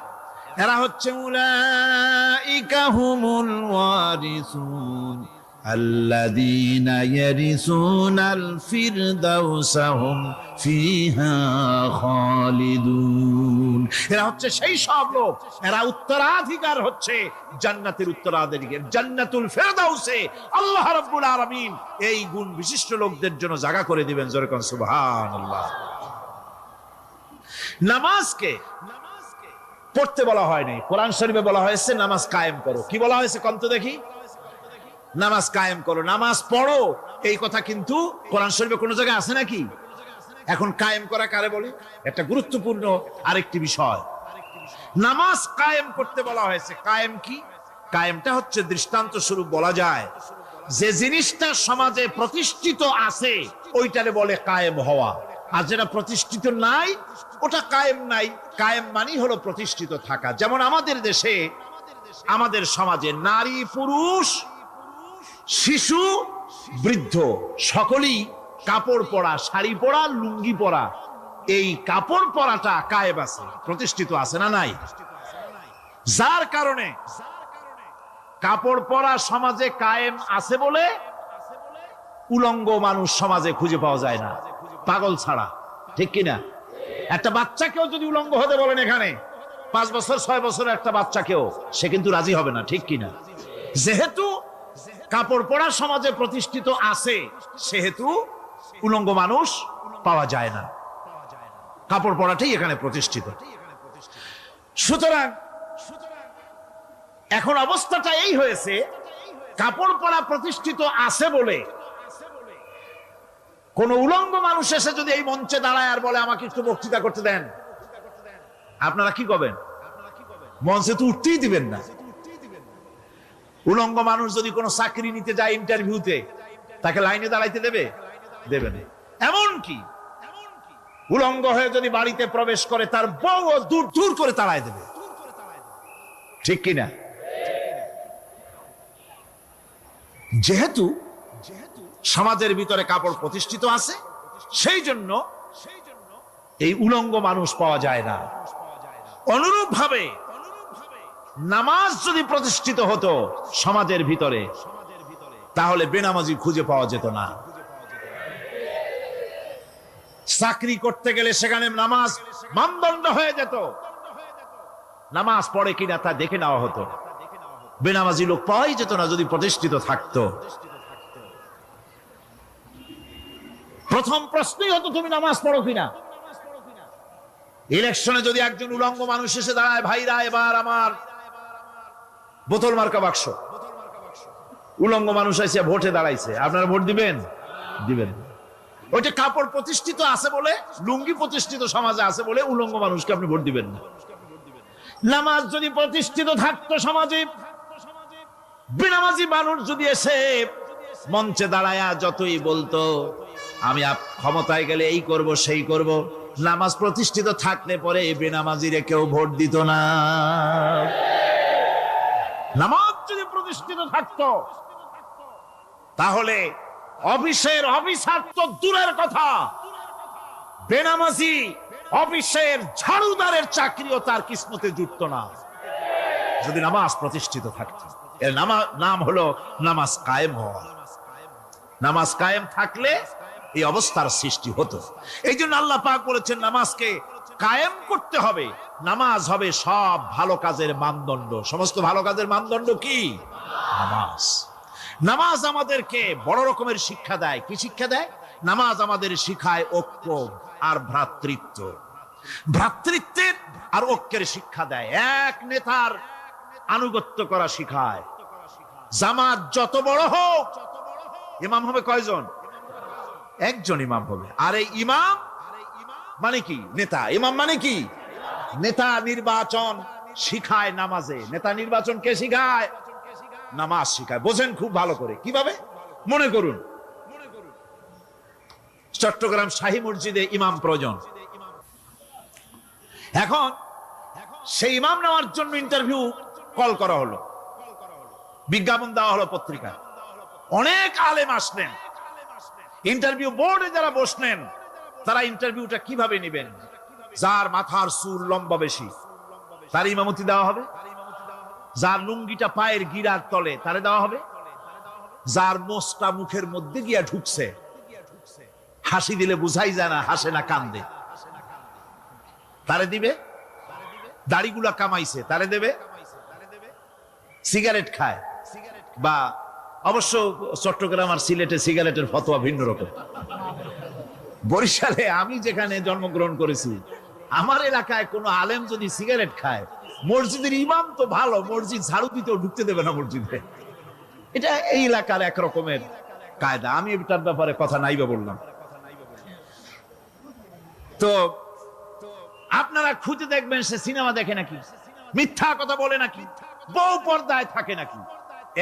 এরা হচ্ছে উলাইকা হুমুল ওয়ারিসুন আল্লাযীনা ইয়ারিসুনাল ফিরদাউসা হুম ফিহা খালিদুন। এরা হচ্ছে সেই সব লোক, এরা উত্তরাধিকার হচ্ছে জান্নাতের উত্তরাধিকার, জান্নাতুল ফিরদাউসে আল্লাহ রাব্বুল আলামিন এই গুণ বিশিষ্ট লোকদের জন্য জায়গা করে দিবেন। জোরে কোন সুবহানাল্লাহ। নামাজকে পড়তে বলা হয়নি, কোরআন শরীফে বলা হয়েছে নামাজ কায়েম করো। কি বলা হয়েছে কোন তো দেখি? নামাজ কায়েম করো, নামাজ পড়ো। এই কথা কিন্তু কোরআন শরীফে কোন জায়গায় আছে নাকি? এখন কায়েম করা কারে বলে? একটা গুরুত্বপূর্ণ আরেকটি বিষয়। নামাজ কায়েম করতে বলা হয়েছে। কায়েম কি? কায়েমটা হচ্ছে দৃষ্টান্ত স্বরূপ বলা যায় যে জিনিসটা সমাজে প্রতিষ্ঠিত আছে ওইটারে বলে কায়েম হওয়া, আর যেটা প্রতিষ্ঠিত নাই ওটা কায়েম নাই। কায়েম মানেই হলো প্রতিষ্ঠিত থাকা। যেমন আমাদের দেশে, আমাদের সমাজে নারী পুরুষ শিশু বৃদ্ধ সকলেই কাপড় পরা, শাড়ি পরা, লুঙ্গি পরা, এই কাপড় পরাটা কায়েম আছে, প্রতিষ্ঠিত আছে না নাই? যার কারণে কাপড় পরা সমাজে কায়েম আছে বলে উলঙ্গ মানুষ সমাজে খুঁজে পাওয়া যায় না, পাগল ছাড়া। ঠিক কিনা? একটা বাচ্চাকেও যদি উলঙ্গ হতে বলেন এখানে, 5 বছর 6 বছর একটা বাচ্চাকেও, সে কিন্তু রাজি হবে না। ঠিক কিনা? যেহেতু কাপড় পরা সমাজে প্রতিষ্ঠিত আছে সেহেতু উলঙ্গ মানুষ পাওয়া যায় না, কাপড় পরাটাই এখানে প্রতিষ্ঠিত। সুতরাং এখন অবস্থাটা এই হয়েছে, কাপড় পরা প্রতিষ্ঠিত আছে বলে কোন উলঙ্গ মানুষ এসে যদি এই মঞ্চে দাঁড়ায় আর বলে আমাকে একটু বক্তৃতা করতে দেন, আপনারা কি করবেন? মঞ্চে তো উঠতেই দিবেন না। উলঙ্গ মানুষ যদি কোনো চাকরি নিতে যায় ইন্টারভিউতে, তাকে লাইনে দাঁড়াইতে দেবে? দেবে না। এমনকি উলঙ্গ হয়ে যদি বাড়িতে প্রবেশ করে তার বউ দূর দূর করে তাড়ায় দেবে। ঠিক কিনা? যেহেতু সমাজের ভিতরে কাপড় প্রতিষ্ঠিত আছে, সেই জন্য এই উলঙ্গ মানুষ পাওয়া যায় না। অনুরূপ ভাবে নামাজ যদি প্রতিষ্ঠিত হতো সমাজের ভিতরে, তাহলে বেনামাজি খুঁজে পাওয়া যেত না। চাকরি করতে গেলে সেখানে নামাজ মানদণ্ড হয়ে যেত, নামাজ পড়ে কিনা তা দেখে নেওয়া হতো। বেনামাজি লোক পাওয়াই যেত না যদি প্রতিষ্ঠিত থাকতো। প্রথম প্রশ্নই হতো তুমি নামাজ পড়ো কিনা। ইলেকশনে যদি একজন উলঙ্গ মানুষ এসে দাঁড়ায়, ভাইরা এবার আমার বোতল মার্কা বাক্স, উলঙ্গ মানুষ এসে ভোটে দাঁড়াইছে, আপনারা ভোট দিবেন? দিবেন। ওইটা কাপড় প্রতিষ্ঠিত আছে বলে, লুঙ্গি প্রতিষ্ঠিত সমাজে আছে বলে উলঙ্গ মানুষকে আপনি ভোট দিবেন না। নামাজ যদি প্রতিষ্ঠিত থাকতো সমাজে, বেনামাজি মানুষ যদি এসে মঞ্চে দাঁড়ায়া যতই বলতো আমি ক্ষমতায় গেলে এই করব সেই করব, নামাজ প্রতিষ্ঠিত থাকলে পরে এই বেনামাজিরে কেউ ভোট দিত না। নামাজ যদি প্রতিষ্ঠিত থাকতো তাহলে অফিসের অফিসার তো দূরের কথা, বেনামাজি অফিসের ঝাড়ুদারের চাকরিও তার কিসমতে জুটত না যদি নামাজ প্রতিষ্ঠিত থাকতো। এর নাম হলো নামাজ কায়েম হওয়া। নামাজ কায়েম থাকলে এই অবস্থার সৃষ্টি হতো। এই জন্য আল্লাহ পাক বলেছেন নামাজকে কায়েম করতে হবে। নামাজ হবে সব ভালো কাজের মানদণ্ড। সমস্ত ভালো কাজের মানদণ্ড কি? নামাজ। নামাজ আমাদেরকে বড় রকমের শিক্ষা দেয়। কি শিক্ষা দেয়? নামাজ আমাদের শিখায় ঐক্য আর ভ্রাতৃত্ব। ভ্রাতৃত্বের আর ঐক্যের শিক্ষা দেয়। এক নেতার আনুগত্য করা শিখায়। জামাত যত বড় হোক, ইমাম হবে কয়জন? একজন ইমাম হবে। আর এই ইমাম মানে কি? নেতা। ইমাম মানে কি? নেতা নির্বাচন শিখায় নামাজে। নেতা নির্বাচন কে শিখায়? নামাজ শিখায়। বোঝেন খুব ভালো করে। কিভাবে? মনে করুন চট্টগ্রাম শাহী মসজিদে ইমাম প্রয়োজন। এখন সেই ইমাম নেওয়ার জন্য ইন্টারভিউ কল করা হলো, বিজ্ঞাপন দেওয়া হলো পত্রিকায়। অনেক আলেম আসলেন। ইন্টারভিউ বোর্ডে যারা বসলেন তারা ইন্টারভিউটা কিভাবে নেবেন? যার মাথার চুল লম্বা বেশি তার ইমামতি দেওয়া হবে, যার লুঙ্গিটা পায়ের গিরার তলে তারে দেওয়া হবে, যার মোষটা মুখের মধ্যে গিয়া ঢুকছে, হাসি দিলে বুঝাই যায় না হাসে না কান্দে, তারে দিবে। দাড়িগুলা কামাইছে তারে দেবে। সিগারেট খায় বা অবশ্য চট্টগ্রাম আর সিলেটে সিগারেটের ফতোয়া ভিন্ন রকম। বরিশালে আমি যেখানে জন্মগ্রহণ করেছি, আমার এলাকায় কোনো আলেম যদি সিগারেট খায়, মসজিদের ইমাম তো ভালো, মসজিদ ঝাড়ু দিতেও ঢুকতে দেবে না মসজিদে। এটা এই এলাকার এক রকমের কায়দা। আমি এটার ব্যাপারে কথা নাইবা বললাম। তো আপনারা খুঁজে দেখবেন সে সিনেমা দেখে নাকি, মিথ্যা কথা বলে নাকি, বউ পর্দায় থাকে নাকি।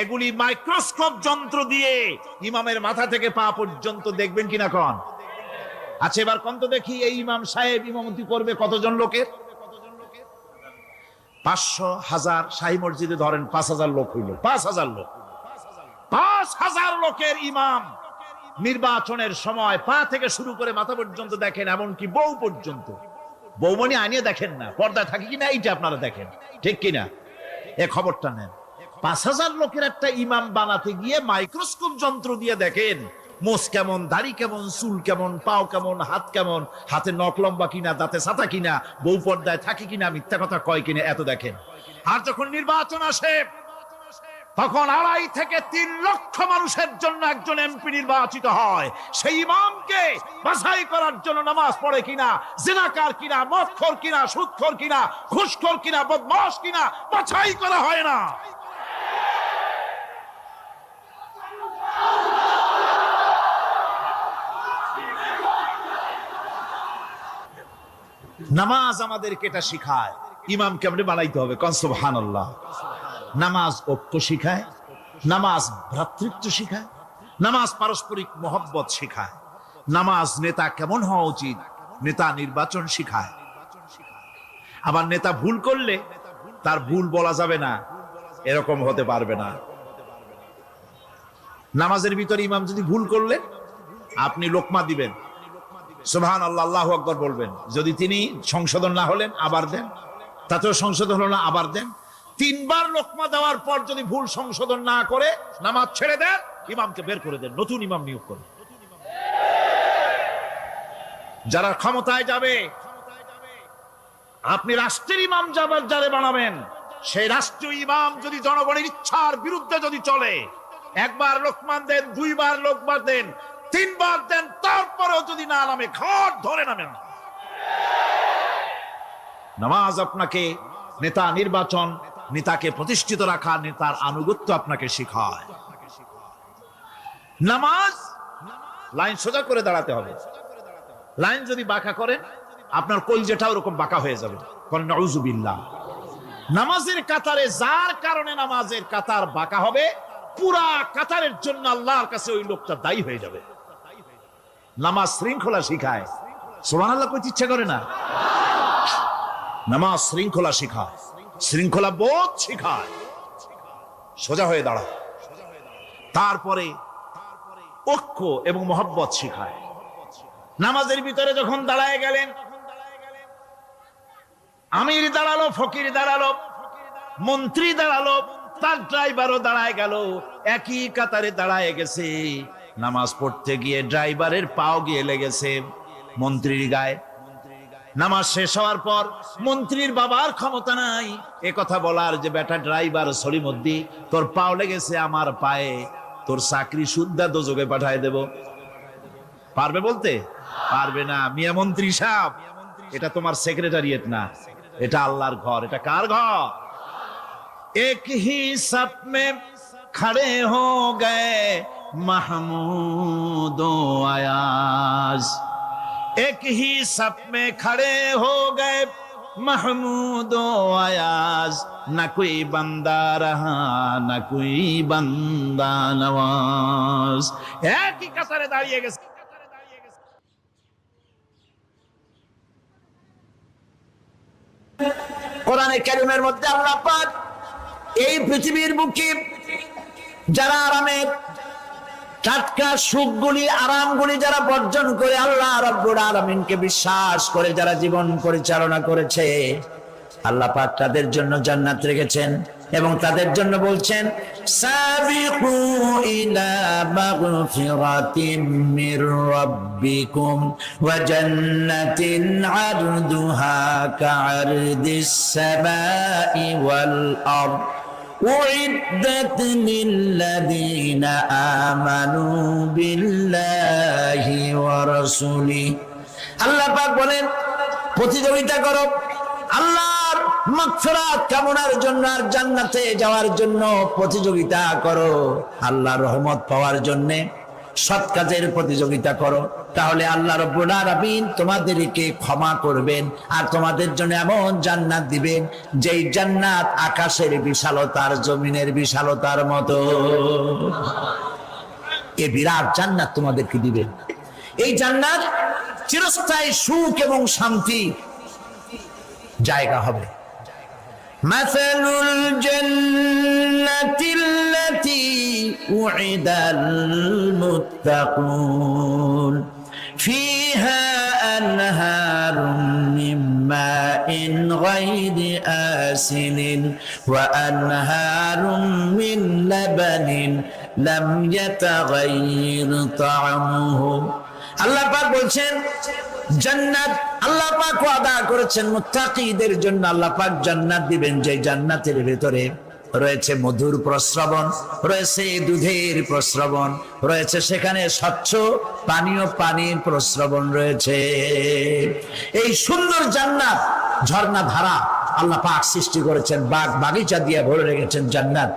এগুলি মাইক্রোস্কোপ যন্ত্র দিয়ে ইমামের মাথা থেকে পা পর্যন্ত দেখবেন কিনা কন? আচ্ছা এবার কোন তো দেখি এই ইমাম সাহেব ইমামতি করবে কতজন লোকের? 500, 1000। শাহী মসজিদে ধরেন 5000 লোক হইল। 5000 লোক, 5000 লোকের ইমাম নির্বাচনের সময় পা থেকে শুরু করে মাথা পর্যন্ত দেখেন, এমনকি বউ পর্যন্ত। বৌমনি আনিয়ে দেখেন না, পর্দায় থাকে কিনা এইটা আপনারা দেখেন, ঠিক কিনা? এ খবরটা নেন। 5000 লোকের একটা ইমাম বানাতে গিয়ে মাইক্রোস্কোপ যন্ত্র দিয়ে দেখেন মোষ কেমন, দাড়ি কেমন, চুল কেমন, পাও কেমন, হাত কেমন, হাতে নখ লম্বা কিনা, দাঁতে ছাতা কিনা, বউ পর্দায় থাকে কিনা, মিথ্যা কথা কয় কিনা, এত দেখেন। আর যখন নির্বাচন আসে তখন 2.5 থেকে 3 লক্ষ মানুষের জন্য একজন এমপি নির্বাচিত হয়। সেই ইমামকে বাছাই করার জন্য নামাজ পড়ে কিনা, জিনাকার কিনা, মদখোর কিনা, সুদখোর কিনা, ঘুষখোর কিনা, বদমাশ কিনা বাছাই করা হয় না। নামাজ আমাদেরকে এটা শিখায়। ইমামকে আপনি বানাইতে হবে, কোন সুবহানাল্লাহ। নামাজ ঐক্য শিখায়, নামাজ ভ্রাতৃত্ব শিখায়, নামাজ পারস্পরিক মহব্বত শিখায়, নামাজ নেতা কেমন হওয়া উচিত, নেতা নির্বাচন শিখায়। আবার নেতা ভুল করলে তার ভুল বলা যাবে না, এরকম হতে পারবে না। নামাজের ভিতরে ইমাম যদি ভুল করলে আপনি লোকমা দিবেন, সুবহানাল্লাহ, আল্লাহু আকবার বলবেন। যদি তিনি সংশোধন না হলেন আবার দেন, তাতেও সংশোধন হলো না আবার দেন। 3 বার লোকমা দেওয়ার পর যদি ভুল সংশোধন না করে নামাজ ছেড়ে দেন, ইমামকে বের করে দেন, নতুন ইমাম নিয়োগ করেন। যারা ক্ষমতায় যাবে, আপনি রাষ্ট্রের ইমাম যারে বানাবেন, সেই রাষ্ট্রীয় ইমাম যদি জনগণের ইচ্ছার বিরুদ্ধে যদি চলে, 1 বার লোকমান দেন, 2 বার লোকমান দেন, 3 বার দেন, তারপরেও যদি না নামে, ঘাট ধরে নামেন। নামাজ আপনাকে নেতা নির্বাচন, নেতাকে প্রতিষ্ঠিত রাখা, নেতার আনুগত্য আপনাকে শেখায়। নামাজ লাইন সোজা করে দাঁড়াতে হবে। লাইন যদি বাঁকা করেন, আপনার কলজেটা ওরকম বাঁকা হয়ে যাবে। কারণ নাউযুবিল্লাহ, নামাজের কাতারে যার কারণে নামাজের কাতার বাঁকা হবে, পুরা কাতারের জন্য আল্লাহর কাছে ওই লোকটা দায়ী হয়ে যাবে। নামাজ শৃঙ্খলা শিখায়। সুবহানাল্লাহ কইতে ইচ্ছা করে না? নামাজ শৃঙ্খলা শিখায়, শৃঙ্খলা বোধ শিখায়, সোজা হয়ে দাঁড়ায়। তারপরে ঐক্য এবং মহব্বত শিখায়। নামাজের ভিতরে যখন দাঁড়ায় গেলেন, আমির দাঁড়ালো, ফকির দাঁড়ালো, মন্ত্রী দাঁড়ালো, তার ড্রাইভারও দাঁড়ায় গেল, একই কাতারে দাঁড়ায় গেছে। নামাজ পড়তে গিয়ে ড্রাইভারের পাও গিয়ে লেগেছে মন্ত্রীর গায়ে। নামাজ শেষ হওয়ার পর মন্ত্রীর বাবার ক্ষমতা নাই এ কথা বলার যে, বেটা ড্রাইভার সলিমুদ্দি, তোর পাও লেগেছে আমার পায়ে, তোর চাকরি শুদ্ধা দোজকে পাঠায় দেব। পারবে বলতে? পারবে না। মিয়া মন্ত্রী সাহেব, এটা তোমার সেক্রেটারিয়েট না, এটা আল্লাহর ঘর। এটা কার ঘর? এক হি সাপ মে খড়ে হো গয়ে মাহমুদ ও আয়াজ, এক হি সাপ মে খড়ে হো গয়ে महमूद आयाज, न कोई बंदा रहा न कोई बंदा नवाज। एक ही कतारे दाঁড়িয়ে গেছে। কোরআনে কারীমের মধ্যে আল্লাহ পাক এই পৃথিবীর বুকে যারা আরামের টাটকা সুখগুলি, আরামগুলি যারা বর্জন করে আল্লাহ রাব্বুল আলামিনকে বিশ্বাস করে যারা জীবন পরিচালনা করেছে, আল্লাহ পাক তাদের জন্য জান্নাত রেখেছেন এবং তাদের জন্য বলছেন, সাবিকু ইলা মাগফিরাতিম মির রাব্বিকুম ওয়া জান্নাতিন আরদুহা কাআরদিস সামাই ওয়াল আরদ উইদ্দাত লিল্লাযীনা আমানু বিল্লাহি ওয়া রাসূলিহি। আল্লাহ পাক বলেন, প্রতিযোগিতা করো আল্লাহর মাগফিরাত কামনার জন্য আর জান্নাতে যাওয়ার জন্য প্রতিযোগিতা করো, আল্লাহর রহমত পাওয়ার জন্য সৎ কাজের প্রতিযোগিতা করো, তাহলে আল্লাহ রাব্বুল আলামিন তোমাদেরকে ক্ষমা করবেন আর তোমাদের জন্য এমন জান্নাত দিবেন যেই জান্নাত আকাশের বিশালতার, জমিনের বিশালতার মতো। এই বিরাট জান্নাত তোমাদেরকে দিবেন। এই জান্নাত চিরস্থায়ী সুখ এবং শান্তি জায়গা হবে। মাসালুল জান্নাতিল্লাতী উইদাল মুত্তাকুন ফিহা আনহারুম মিন মাইন গায়রি আসিনিন ওয়া আনহারুম মিন লাবানিন লাম ইয়াতাগায়্যার তা'আমুহু। আল্লাহ পাক বলছেন, জান্নাত আল্লাহ পাক ওয়াদা করেছেন মুত্তাকীদের জন্য। আল্লাহ পাক জান্নাত দিবেন, যে জান্নাতের ভিতরে রয়েছে মধুর প্রস্রবণ, রয়েছে দুধের প্রস্রবণ, রয়েছে সেখানে স্বচ্ছ পানীয় পানির প্রস্রবণ রয়েছে। এই সুন্দর জান্নাত, ঝর্ণা ধারা আল্লাহ পাক সৃষ্টি করেছেন, বাগ বাগিচা দিয়ে ভরে রেখেছেন জান্নাত।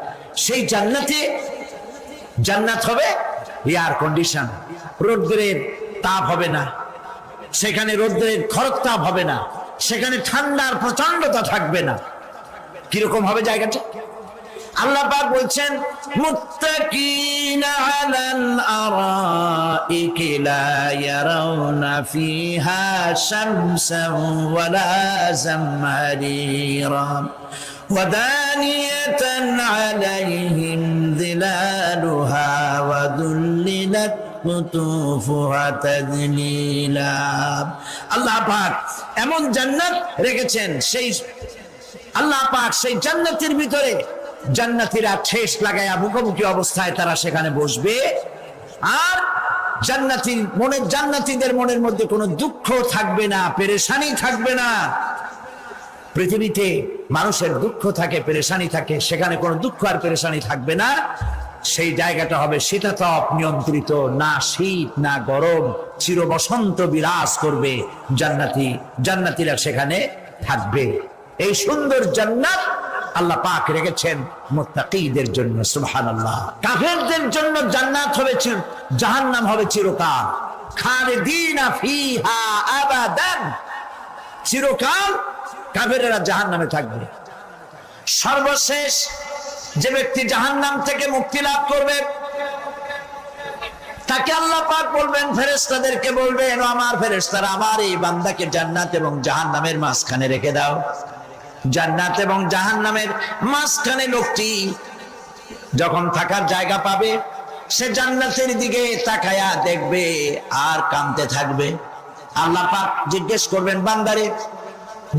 সেই জান্নাতে জান্নাত হবে এয়ার কন্ডিশন, রোদ্রের তাপ হবে না সেখানে, রোদ্রের খরতাপ হবে না সেখানে, ঠান্ডার প্রচন্ডতা থাকবে না। কিরকম হবে জায়গাটা? আল্লাহ পাক বলছেন, মুত্তাকিনা আলাল আরাইকি লা ইয়ারাউনা ফিহা শামসান ওয়ালা জামহারিরা ওয়া দানিয়াতান আলাইহিম যিলালুহা ওয়া দুল্লিলাত কুতুফুহা তাযলিলা। আল্লাহ পাক এমন জান্নাত রেখেছেন, সেই আল্লাহ পাক সেই জান্নাতের ভিতরে জান্নাতীরা ঠেস লাগায়া মুখোমুখি অবস্থায় তারা সেখানে বসবে। আর জান্নাতীদের মনের মধ্যে কোনো দুঃখ থাকবে না, পেরেশানি থাকবে না। পৃথিবীতে মানুষের দুঃখ থাকে, পেরেশানি থাকে, সেখানে কোনো দুঃখ আর পেরেশানি থাকবে না। সেই জায়গাটা হবে শীতাতপ নিয়ন্ত্রিত, না শীত না গরম, চির বসন্ত বিরাজ করবে। জান্নাতীরা সেখানে থাকবে। এই সুন্দর জান্নাত আল্লাহ পাক রেখেছেন মুত্তাকীদের জন্য। সুবহানাল্লাহ। কাফেরদের জন্য জান্নাত হবে, জাহান্নাম হবে চিরকাল। খালিদিনা ফিহা আবাদান, চিরকাল কাফেরেরা জাহান্নামে থাকবে। সর্বশেষ যে ব্যক্তি জাহান্নাম থেকে মুক্তি লাভ করবে তাকে আল্লাহ পাক বলবেন, ফেরেশতাদেরকে বলবেন, আমার ফেরেশতারা আমার এই বান্দাকে জান্নাত এবং জাহান্নামের মাঝখানে রেখে দাও। জান্নাত এবং জাহান্নামের মাঝখানে লোকটি যখন থাকার জায়গা পাবে, সে জান্নাতের দিকে তাকায়া দেখবে আর কাঁদতে থাকবে। আল্লাহ পাক জিজ্ঞেস করবেন, বান্দারে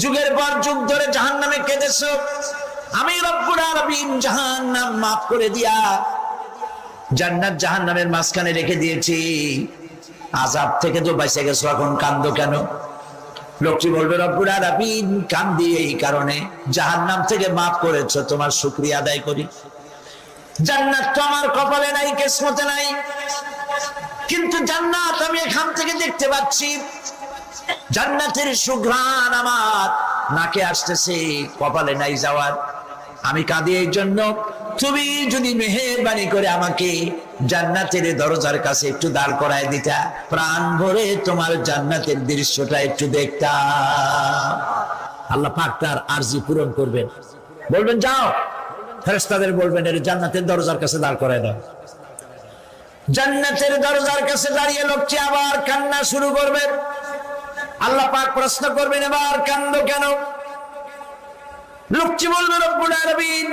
যুগের পর যুগ ধরে জাহান্নামে কেঁদেছো, আমি রব্বুল আলামিন জাহান্নাম মাফ করে দিয়া জান্নাত জাহান্নামের মাঝখানে রেখে দিয়েছি, আযাব থেকে তো বেঁচে গেছো, এখন কাঁদো কেন? লোকটি বলবে, রব্বুল আলামিন কান্দি এই কারণে, জাহান্নাম থেকে মাফ করেছো, তোমার শুকরিয়া আদায় করি। জান্নাত তো আমার কপালে নাই, কিসমতে নাই, কিন্তু জান্নাত আমি এখান থেকে দেখতে পাচ্ছি। জান্নাতের সুঘ্রাণ আমার নাকে আসতেছে, কপালে নাই যাওয়ার। আমি কাঁদি এই জন্য, তুমি যদি মেহেরবানি করে আমাকে জান্নাতের দরজার কাছে একটু দাঁড় করায় দিতা, প্রাণ ভরে তোমার জান্নাতের দৃশ্যটা একটু দেখতাম। আল্লাহ পাক তার আরজি পূরণ করবেন, বলবেন যাও। ফেরেশতাদের বলবেন, এর জান্নাতের দরজার কাছে দাঁড় করায় দাও। জান্নাতের দরজার কাছে দাঁড়িয়ে লোকটি আবার কান্না শুরু করবেন। আল্লাহ পাক প্রশ্ন করবেন, এবার কান্দো কেন? লোকটি বলবে, রব্বুল আলামিন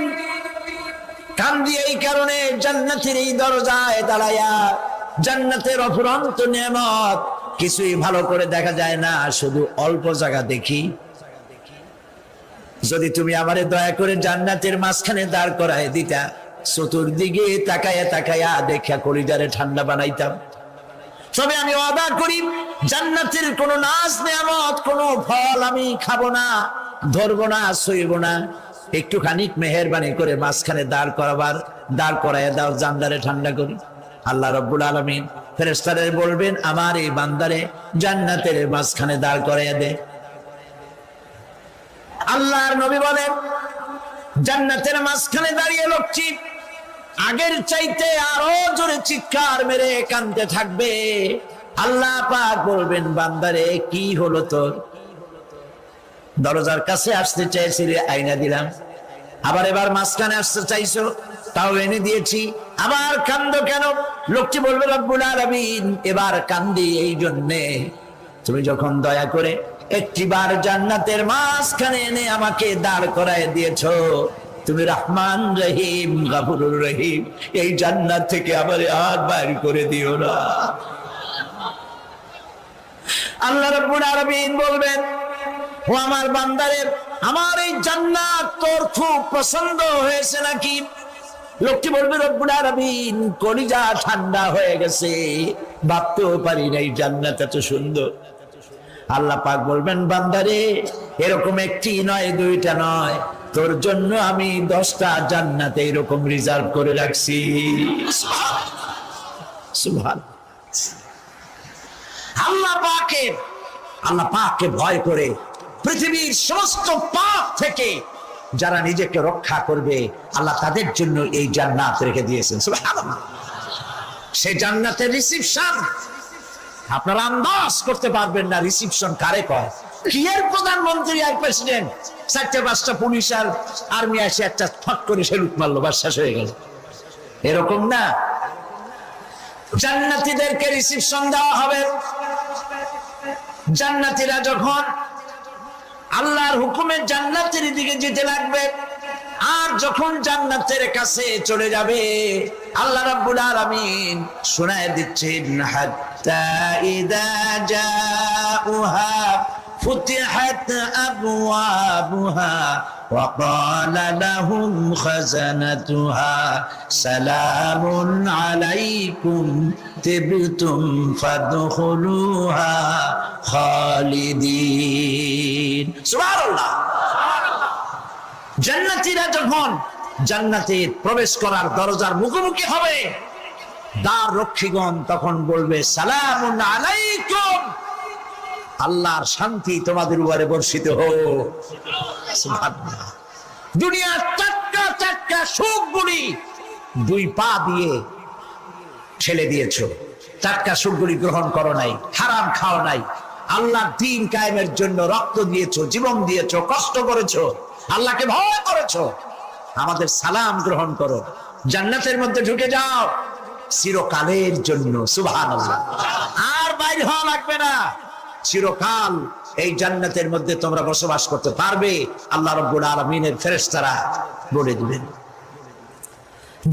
কান্দি এই কারণে, জান্নাতের এই দরজায় দাঁড়ায়া জান্নাতের অফুরন্ত নেয়ামত কিছুই ভালো করে দেখা যায় না, শুধু অল্প জায়গা দেখি। যদি তুমি আমারে দয়া করে জান্নাতের মাঝখানে দাঁড় করায় দিতা, চতুর্দিকে তাকায়া তাকায়া দেখা কলিজারে ঠান্ডা বানাইতাম। তবে আমি ওয়াদা করি, জান্নাতের কোনো নাজ নেয়ামত, কোনো ফল আমি খাবো না, ধরবো না, সইব না। একটুখানি মেহেরবানি করে মাঝখানে দাঁড় করায় দাও, জান্নারে ঠান্ডা করি। আল্লাহ রাব্বুল আলামিন ফেরেশতাদের বলবেন, আমার এই বান্দারে জান্নাতের মাঝখানে দাঁড় করায় দে। আল্লাহর নবী বলেন, জান্নাতের মাঝখানে দাঁড়িয়ে লোকটি আগের চাইতে আরো জোরে চিৎকার মেরে কাঁদতে থাকবে। আল্লাহ পাক বলবেন, বান্দারে কি হলো তোর? দরজার কাছে আসতে চাইছিলে, আইনা দিলাম। এবার মাঝখানে আসতে চাইছো, তাও এনে দিয়েছি, আবার কান্দো কেন? লোকটি বলবে, রব্বুল আলামিন এবার কান্দি এই জন্যে, তুমি যখন দয়া করে একটিবার জান্নাতের মাঝখানে এনে আমাকে দাঁড় করায় দিয়েছো, তুমি রহমান রহিম গফুরুর রহিম, এই জান্নাত থেকে আমারে আর বাইর করে দিও না। আল্লাহ রাব্বুল আলামিন বলবেন, ও আমার বান্দারে, আমার এই জান্নাত তোর খুব পছন্দ হয়েছে নাকি? লোকটি বলবে, রব্বুল আলামিন কলিজা ঠান্ডা হয়ে গেছে, ভাবতেও পারি না এই জান্নাত এত সুন্দর। আল্লাহ পাক বলবেন, বান্দারে এরকম একটি নয়, দুইটা নয়, তোর জন্য আমি 10টা জান্নাত এরকম রিজার্ভ করে রাখছি। সুবহানাল্লাহ। আল্লাহ পাককে ভয় করে পৃথিবীর সমস্ত পাপ থেকে যারা নিজেকে রক্ষা করবে, আল্লাহ তাদের জন্য এই জান্নাত রেখে দিয়েছেন। সুবহানাল্লাহ। সেই জান্নাতের রিসিপশন আপনারা আন্দাজ করতে পারবেন না, রিসিপশন কারে কয়। কি এর প্রধানমন্ত্রী আর প্রেসিডেন্ট, 4-5টা পুলিশ আর আর্মি আসে একটা ফট করে সেলুট মারলো, বাস শেষ হয়ে গেল, এরকম না। জান্নাতীদেরকে রিসিপশন দেওয়া হবে। জান্নাতীরা যখন আল্লাহর হুকুমে জান্নাতের দিকে যেতে লাগবে, আর যখন জান্নাতের কাছে চলে যাবে আল্লাহ রাব্বুল আলামিন শোনায় দিচ্ছেন হাত্তা ইদা জাউহা ফুতিহাত আবওয়াবুহা ওয়া ক্বালা লাহুম খাযানাতুহা সালামুন আলাইকুম তিবতুম ফাদখুলুহা খালিদিন। সুবহানাল্লাহ। জান্নাতীরা যখন জান্নাতে প্রবেশ করার দরজার মুখোমুখি হবে, দ্বার রক্ষীগণ তখন বলবে সালামুন আলাইকুম, আল্লাহর শান্তি তোমাদের উপরে বর্ষিত হোক। সুবহানাল্লাহ। দুনিয়ার চাক্কা চাক্কা সুখগুলি দুই পা দিয়ে ছেড়ে দিয়েছো, চাক্কা সুখগুলি গ্রহণ করো নাই, হারাম খাও নাই, আল্লাহর দ্বীন কায়েমের জন্য রক্ত দিয়েছো, জীবন দিয়েছো, কষ্ট করেছো, আল্লাহকে ভয় করেছো। আমাদের সালাম গ্রহণ করো, জান্নাতের মধ্যে ঢুকে যাও চিরকালের জন্য। সুবহানাল্লাহ। আর বাইর হওয়া লাগবে না, চিরকাল এই জান্নাতের মধ্যে তোমরা বসবাস করতে পারবে, আল্লাহ রাব্বুল আলামিনের ফেরেশতারা বলে দিবেন।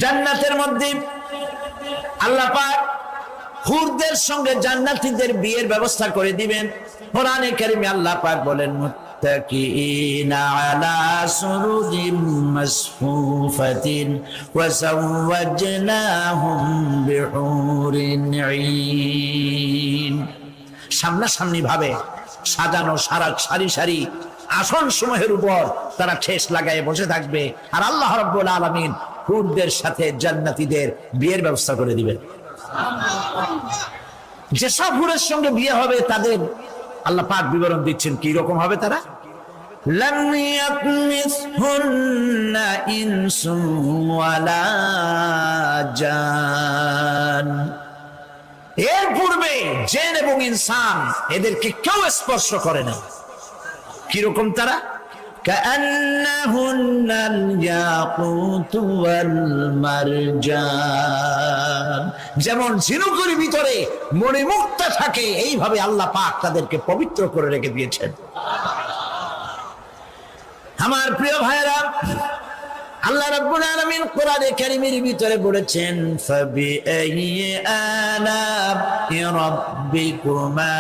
জান্নাতের মধ্যে আল্লাহ পাক হুরদের সঙ্গে জান্নাতীদের বিয়ের ব্যবস্থা করে দিবেন। কোরআনে কারিমে আল্লাহ পাক বলেন মুত্তাকিইনা আলা সুরুরিম মাসফুফাতিন ওয়া যাওয়াজনাহুম বিহুরিন ঈন। সামনাসামনি ভাবে সাজানো সারি সারি আসন সমূহের উপর তারা ঠেস লাগায় বসে থাকবে, আর আল্লাহ রাব্বুল আলামিন হুরদের সাথে জান্নাতীদের বিয়ের ব্যবস্থা করে দিবেন। যেসব হুরের সঙ্গে বিয়ে হবে তাদের আল্লাহ পাক বিবরণ দিচ্ছেন কি রকম হবে তারা। লাম ইয়াতমিসহুন্না ইনসুন ওয়ালা জান। এর পূর্বে জিন এবং ইনসান এদেরকে কেউ স্পর্শ করে না। কিরকম তারা? কাআন্নাহুন্নাল ইয়াকুতু ওয়াল মারজান। যেমন ঝিনুকের ভিতরে মণিমুক্তা থাকে, এইভাবে আল্লাহ পাক তাদেরকে পবিত্র করে রেখে দিয়েছেন। আমার প্রিয় ভাইরা, আল্লাহ রাব্বুল আলামিন কোরআনে কারীমের ভিতরে বলেছেন ফাবিআইয়ি আলা'i রাব্বিকুমা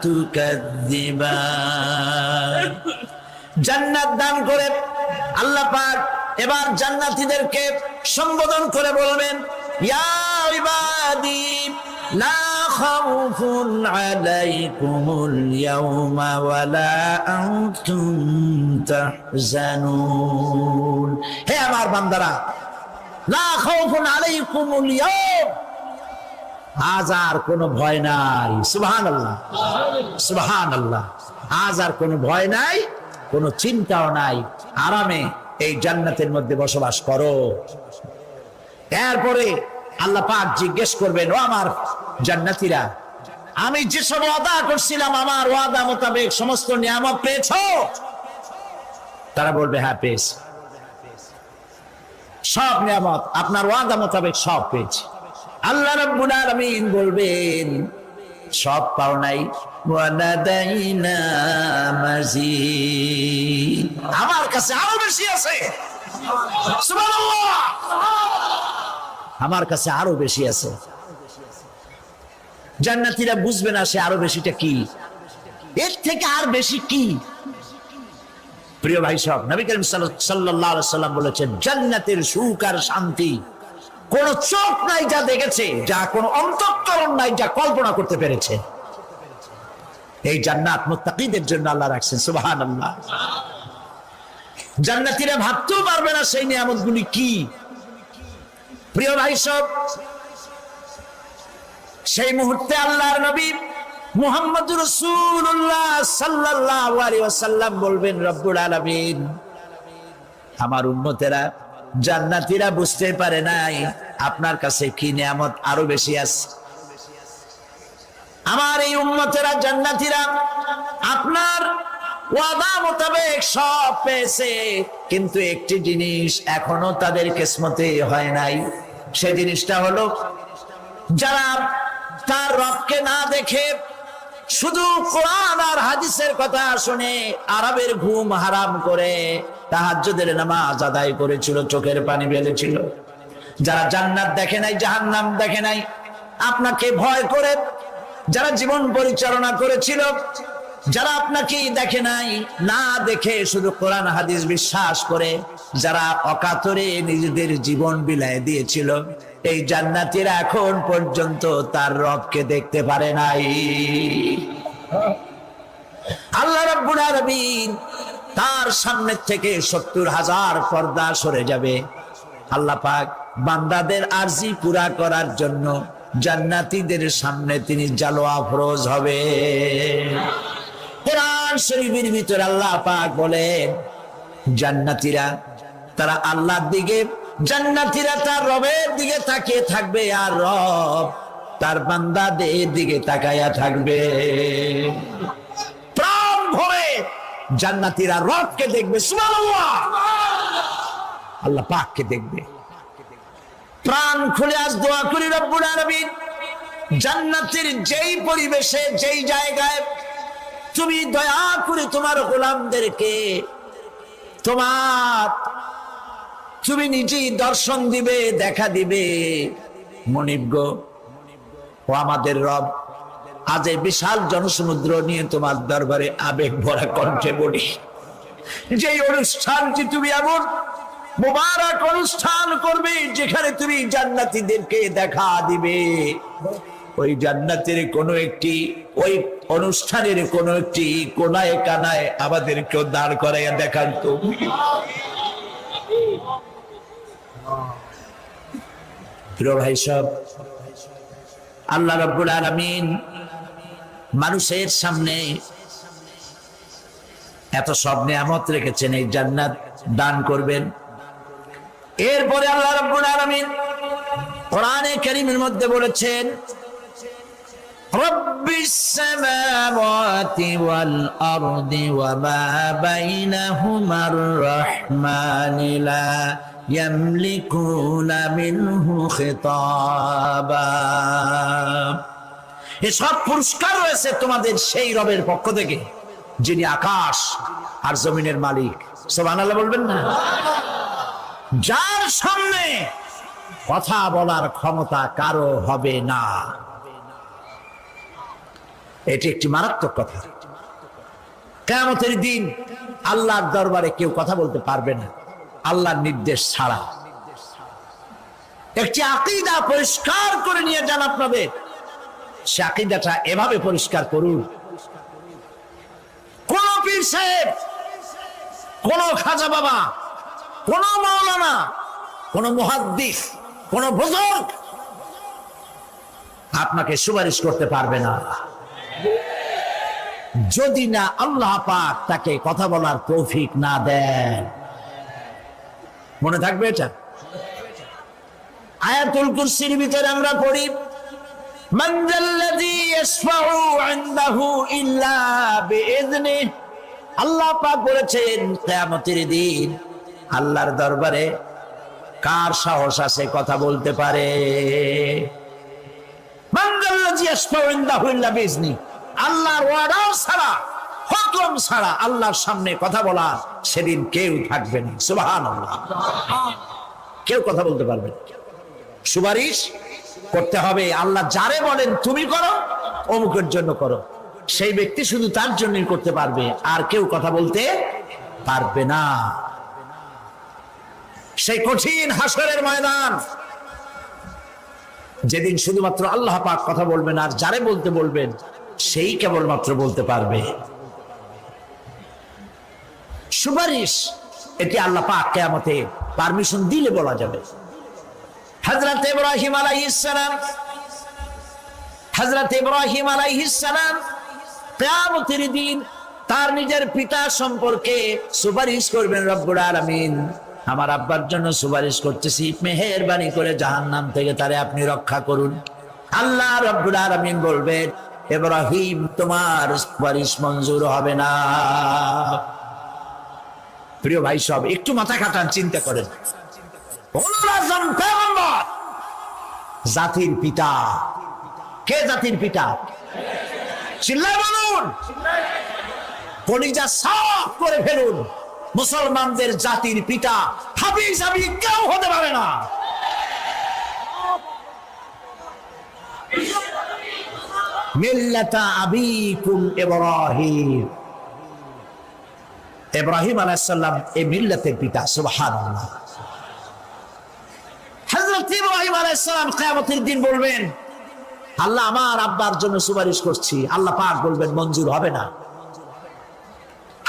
তুকাযযিবান। জান্নাত দান করে আল্লাহ পাক এবার জান্নাতীদেরকে সম্বোধন করে বলবেন ইয়া ইবাদি লা খাউফুন আলাইকুমুল ইয়াওমা ওয়ালা আনতুম তাহজানুন। হে আমার বান্দারা, লা খাউফুন আলাইকুমুল ইয়াওম, আজ আর কোনো ভয় নাই। সুবহানাল্লাহ, সুবহানাল্লাহ। আজ আর কোনো ভয় নাই, কোনো চিন্তাও নাই, আরামে এই জান্নাতের মধ্যে বসবাস করো। এরপরে আল্লাহ পাক জিজ্ঞেস করবেন ও আমার জান্নাতীরা, আমি যেসব ওয়াদা করছিলাম আমার ওয়াদা মোতাবেক সমস্ত নিয়ামত পেয়েছো? তারা বলবে হ্যাঁ পেয়েছি, সব নিয়ামত আপনার ওয়াদা মোতাবেক সব পেয়েছি। আল্লাহ রাব্বুল আলামিন বলবেন সব পাও নাই, ওয়ালাদাইনা মাজিদ, আমার কাছে আরো বেশি আছে। সুবহানাল্লাহ, আমার কাছে আরো বেশি আছে। জান্নাতীরা বুঝবে না সে আরো বেশিটা কি, এর থেকে আর বেশি কি। প্রিয় ভাই সব, নবী করিম সাল্লাল্লাহু আলাইহি সাল্লাম বলেছেন জান্নাতের সুখ আর শান্তি কোন চোখ নাই যা দেখেছে, যা কোন অন্তঃকরণ নাই যা কল্পনা করতে পেরেছে। এই জান্নাত মুত্তাকিদের জন্য আল্লাহ রাখছেন। সুবহানাল্লাহ। জান্নাতীরা ভাবতেও পারবে না সেই নিয়ামতগুলি কি। প্রিয় ভাই সব, সেই মুহূর্তে আল্লাহর নবী মুহাম্মদুর রাসূলুল্লাহ সাল্লাল্লাহু আলাইহি ওয়াসাল্লাম বলবেন রব্বুল আলামিন, আমার উম্মতেরা জান্নাতীরা বুঝতে পারে নাই আপনার কাছে কি নিয়ামত আরো বেশি আছে। আমার এই উম্মতেরা জান্নাতীরা আপনার ওয়াদা মোতাবেক সব পেয়েছে, কিন্তু একটি জিনিস এখনো তাদের কিসমতে হয় নাই। সেই জিনিসটা হলো যারা তার রবকে না দেখে শুধু কোরআন আর হাদিসের কথা শুনে আরবের ঘুম হারাম করে তাহাজ্জুদের নামাজ আদায় করেছিল, চোখের পানি ফেলেছিল। যারা জান্নাত দেখে নাই, জাহান্নাম দেখে নাই, আপনাকে ভয় করে যারা জীবন পরিচালনা করেছিল, যারা আপনাকে দেখে নাই, না দেখে শুধু কোরআন হাদিস বিশ্বাস করে যারা অকাতরে নিজেদের জীবন বিলায় দিয়েছিল, এই জান্নাতীরা এখন পর্যন্ত তার রবকে দেখতে পারে নাই। আল্লাহ রাব্বুল আলামিন তার সামনে থেকে 70,000 পর্দা সরে যাবে। আল্লাহ পাক বান্দাদের আরজি পুরা করার জন্য জান্নাতীদের সামনে তিনি জালোয়া ফরজ হবে। কোরআন শরীফের ভিতরে আল্লাহ পাক বলেন, জান্নাতীরা তারা আল্লাহর দিকে, জান্নাতীরা তার রবের দিকে তাকিয়ে থাকবে, আর রব তার বান্দাদের দিকে তাকায়া থাকবে। প্রাণ ভরে জান্নাতীরা রবকে দেখবে, সুবহানাল্লাহ, আল্লাহ পাককে দেখবে। প্রাণ খুলে আজ দোয়া করি রব্বুল আলামিন, জান্নাতের যেই পরিবেশে, যেই জায়গায় তুমি দয়া করে তোমার গোলামদেরকে তুমি নিজেই দর্শন দিবে, দেখা দিবে। মনিব গো, ও আমাদের রব, আজ এই বিশাল জনসমুদ্র নিয়ে তোমার দরবারে আবেগ ভরা কণ্ঠে বলি, যে অনুষ্ঠানটি তুমি এমন মুবারক অনুষ্ঠান করবে যেখানে তুমি জান্নাতীদেরকে দেখা দিবে, ওই জান্নাতের কোনো একটি, ওই অনুষ্ঠানের কোনো একটি কোনায় কানায় আমাদেরকেও দাঁড় করাইয়া দেখান তুমি। প্রিয় ভাই সব, আল্লাহ রাব্বুল আলামিন মানুষের সামনে এত সব নিয়ামত রেখেছেন, এই জান্নাত দান করবেন। এরপরে আল্লাহ রাব্বুল আলামিন কোরআনে কারীমের মধ্যে বলেছেন, রব্বিস সামাওয়াতি ওয়াল আরদি ওয়া মা বাইনাহুমার রাহমানি লা ইয়ামলিকুনা মিনহু খিতাবা। এসব পুরস্কার রয়েছে তোমাদের সেই রবের পক্ষ থেকে যিনি আকাশ আর জমিনের মালিক। সুবহানাল্লাহ বলবেন না? যার সামনে কথা বলার ক্ষমতা কারো হবে না। এটি একটি মারাত্মক কথা। কিয়ামতের দিন আল্লাহর দরবারে কেউ কথা বলতে পারবে না আল্লাহর নির্দেশ ছাড়া। একটি আকীদা পরিষ্কার করে নিয়ে যান আপনাদের। সে আকীদাটা এভাবে পরিষ্কার করুন, কোন পীর সাহেব, কোন খাজা বাবা, কোন মাওলানা, কোন মুহাদ্দিস, কোন বুজুর্গ আপনাকে সুপারিশ করতে পারবে না যদি না আল্লাহ পাক তাকে কথা বলার তৌফিক না দেন। মনে থাকবে এটা। আয়াতুল কুরসির ভিতরে আমরা পড়ি, মান যাল্লাযী ইয়াশফাউ ইনদাহু ইল্লা বিইযনিহি। আল্লাহ পাক বলেছেন, কিয়ামতের দিন আল্লাহর দরবারে কার সাহস আছে কথা বলতে পারে? মান যাল্লাযী ইয়াশফাউ ইনদাহু ইল্লা বিইযনিহি। আল্লাহর ওয়াদা ছাড়া, হুকুম ছাড়া আল্লাহর সামনে কথা বলা সেদিন কেউ থাকবে না। সুবহানাল্লাহ। কেউ কথা বলতে পারবে না। সুপারিশ করতে হবে আল্লাহ যারে বলেন তুমি করো, অমুকের জন্য করো, সেই ব্যক্তি শুধু তার জন্যই করতে পারবে, আর কেউ কথা বলতে পারবে না। সেই কঠিন হাসরের ময়দান, যেদিন শুধুমাত্র আল্লাহ পাক কথা বলবেন, আর যারে বলতে বলবেন সেই কেবলমাত্র বলতে পারবে। সুপারিশ এটি আল্লাহ পাক কিয়ামতে পারমিশন দিলে বলা যাবে। হযরত ইব্রাহিম আলাইহিস সালাম কিয়ামতের দিন তার নিজের পিতা সম্পর্কে সুপারিশ করবেন। রব্বুল আলামিন, আমার আব্বার জন্য সুপারিশ করতেছি, মেহেরবানি করে জাহান্নাম থেকে তারে আপনি রক্ষা করুন। আল্লাহ রব্বুল আলামিন বলবেন, ইব্রাহিম তোমার সুপারিশ মঞ্জুর হবে না। প্রিয় ভাই সব, একটু মাথা খাটান, চিন্তা করেন। জাতির পিতা কে? জাতির পিতা চিল্লায় বলুন, কলিজা সাফ করে ফেলুন। মুসলমানদের জাতির পিতা হাফিজ আবি কেউ হতে পারে না। মিল্লাতা আবিকুম ইব্রাহিম, ইব্রাহিম আলাইহিস সালাম এই মিল্লাতের পিতা। সুবহানাল্লাহ। হযরত ইব্রাহিম আলাইহিস সালাম কিয়ামতের দিন বলবেন, আল্লাহ আমার আব্বার জন্য সুপারিশ করছি। আল্লাহ পাক বলবেন মঞ্জুর হবে না।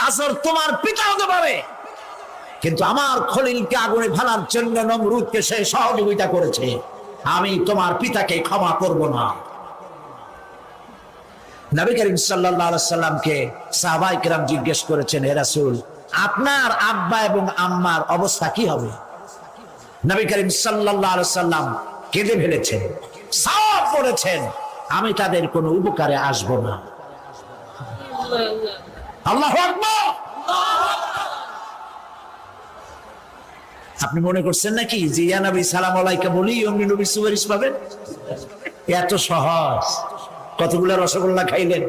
আসর তোমার পিতা হতে পারে, কিন্তু আমার খলিলকে আগুনে ফেলার জন্য নমরুদকে সে সহযোগিতা করেছে, আমি তোমার পিতাকে ক্ষমা করব না। নবী করিম সাল্লাল্লাহু আলাইহি সাল্লামকে সাহাবায়ে কেরাম জিজ্ঞেস করেছেন, হে রাসূল, আপনার আব্বা এবং আম্মার অবস্থা কি হবে? নবী করিম সাল্লাল্লাহু আলাইহি সাল্লাম কেঁদে ফেলেছেন, সাফ বলেছেন, আমি তাদের কোনো উপকারে আসব না। আল্লাহু আকবার। আপনি মনে করছেন নাকি যে ইয়া নবী সালাম আলাইকা বলি অমনি নবী সুপারিশ পাবেন? এত সহজ। কতগুলো রসগোল্লা খাইলেন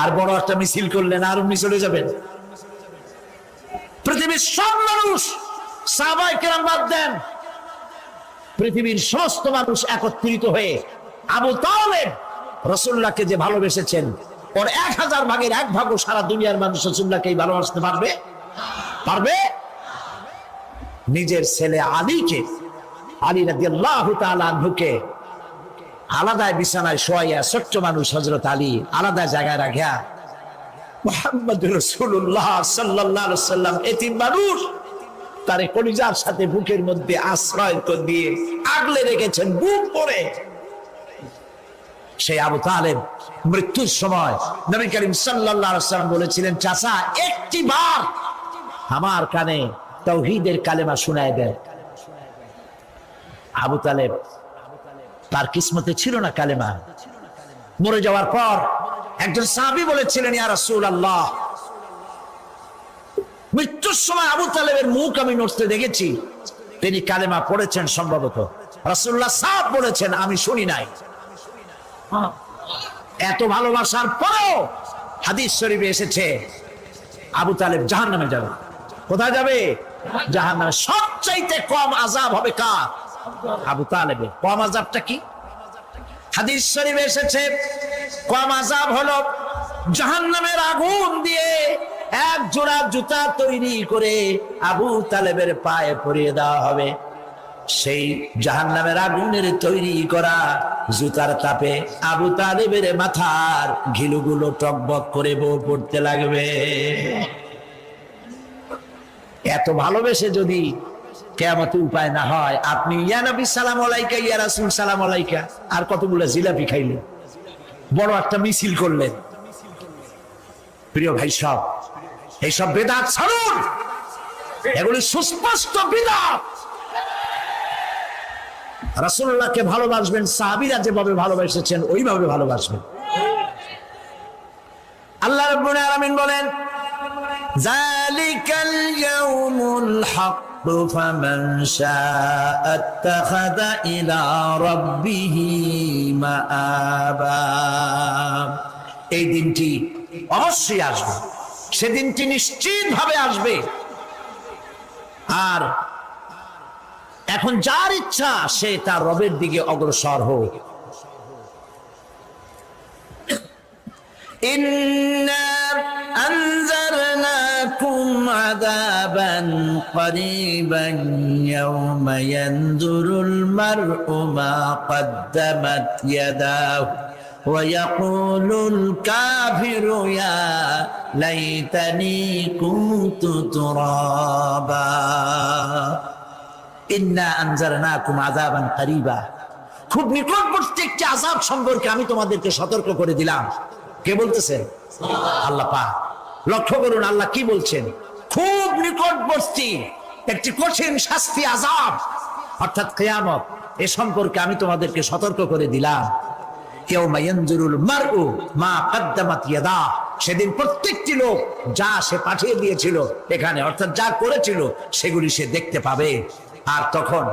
আর বড় একটা মিছিল করলেন আর অমনি চলে যাবেন? পৃথিবীর সব মানুষ, সাহাবায়ে কেরাম বাদ দেন, পৃথিবীর সমস্ত মানুষ একত্রিত হয়ে আবু তালেব রাসূলুল্লাহকে যে ভালোবেসেছেন, ওর 1000 ভাগের 1 ভাগও সারা দুনিয়ার মানুষ রাসূলুল্লাহকে ভালোবাসতে পারবে? পারবে? নিজের ছেলে আলীকে, আলী রাদিয়াল্লাহু তাআলা আনহুকে আলাদা বিছানায় শোয়াইয়া, ছোট্ট মানুষ হযরত আলী আলাদা জায়গায় রাখিয়া মুহাম্মদুর রাসূলুল্লাহ সাল্লাল্লাহু আলাইহি ওয়াসাল্লাম এতিম মানুষ তার কলিজার সাথে বুকের মধ্যে আশ্রয় দিয়ে আগলে রেখেছেন বুক ভরে। সেই আবু তালেব মৃত্যুর সময় নবী করিম সাল্লাল্লাহু আলাইহি ওয়াসাল্লাম বলেছিলেন, চাচা একটি বার আমার কানে তাওহীদের কালেমা শোনায় দেন। আবু তালেব তার কিসমতে ছিল না কালেমা। মরে যাওয়ার পর একজন সাহাবী বলেছিলেন, ইয়া রাসূলুল্লাহ, মৃত্যুর সময় আবু তালেবের মুখ আমি নড়তে দেখেছি, তিনি কালেমা পড়েছেন সম্ভবত। রাসূলুল্লাহ সাফ বলেছেন, আমি শুনি নাই। এত ভালোবাসার পরেও হাদিস শরীফে এসেছে আবু তালেব জাহান্নামে যাবে। কোথায় যাবে? জাহান্নামে। সবচাইতে কম আযাব হবে কার? আবু তালেবের। কম আযাবটা কি? হাদিস শরীফে এসেছে কম আযাব হলো জাহান্নামের আগুন দিয়ে এক জোড়া জুতা তৈরি করে আবু তালেবের পায়ে পরিয়ে দেওয়া হবে। সেই জাহান্নামের আগুনের তৈরি করা জুতার তাপে আবু তালেবের মাথার ঘিলুগুলো টকবক করে বউ পড়তে লাগবে। এত ভালোবেসে যদি কিয়ামতে উপায় না হয়, আপনি ইয়া নবী সালাম আলাইকা, ইয়া রাসূল সালাম আলাইকা, আর কতগুলো জিলাপি খাইলেন, বড় একটা মিছিল করলেন। প্রিয় ভাই সব, এইসব বেদাত ছাড়ুন, এগুলি সুস্পষ্ট বিদআত। রাসূলুল্লাহকে ভালোবাসবেন, সাহাবীরা যেভাবে ভালোবেসেছেন ওইভাবে ভালোবাসবেন। আল্লাহ রাব্বুল আলামিন বলেন, যালিকাল ইয়াউমুল হক ফামান শাআ আত্তাখাযা ইলা রাব্বিহি মাআবা। এই দিনটি অবশ্যই আসবে, সেদিনটি নিশ্চিতভাবে আসবে। আর এখন যার ইচ্ছা সে তার রবের দিকে অগ্রসর হোক। ইন্না আনজারনাকুম আযাবান করিবান ইয়াওমা ইয়ানজুরুল মার'উ মা কদ্দামাত ইয়াদাহু ওয়া ইয়াকুলুল কাফিরু ইয়া লাইতানি কুনতু তুরাবা। ইন্না আনজারনাকুম আযাবান করিবা, খুব নিকটবর্তী একটি আযাব সম্পর্কে আমি তোমাদেরকে সতর্ক করে দিলাম। কে বলতেছেন? আল্লাহ পাক। লক্ষ্য করুন আল্লাহ কি বলছেন, খুব নিকটবর্তী একটি কঠিন শাস্তি, আযাব অর্থাৎ কিয়ামত, এ সম্পর্কে আমি তোমাদেরকে সতর্ক করে দিলাম। ইয়াউমা ইয়ানজুরুল মার'উ মা কদ্দামাত ইয়াদা, সেদিন প্রত্যেকটি লোক যা সে পাঠিয়ে দিয়েছিল এখানে, অর্থাৎ যা করেছিল সেগুলি সে দেখতে পাবে। আর তখন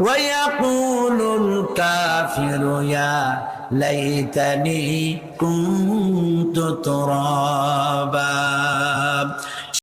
ويقول الكافر يا ليتني كنت ترابا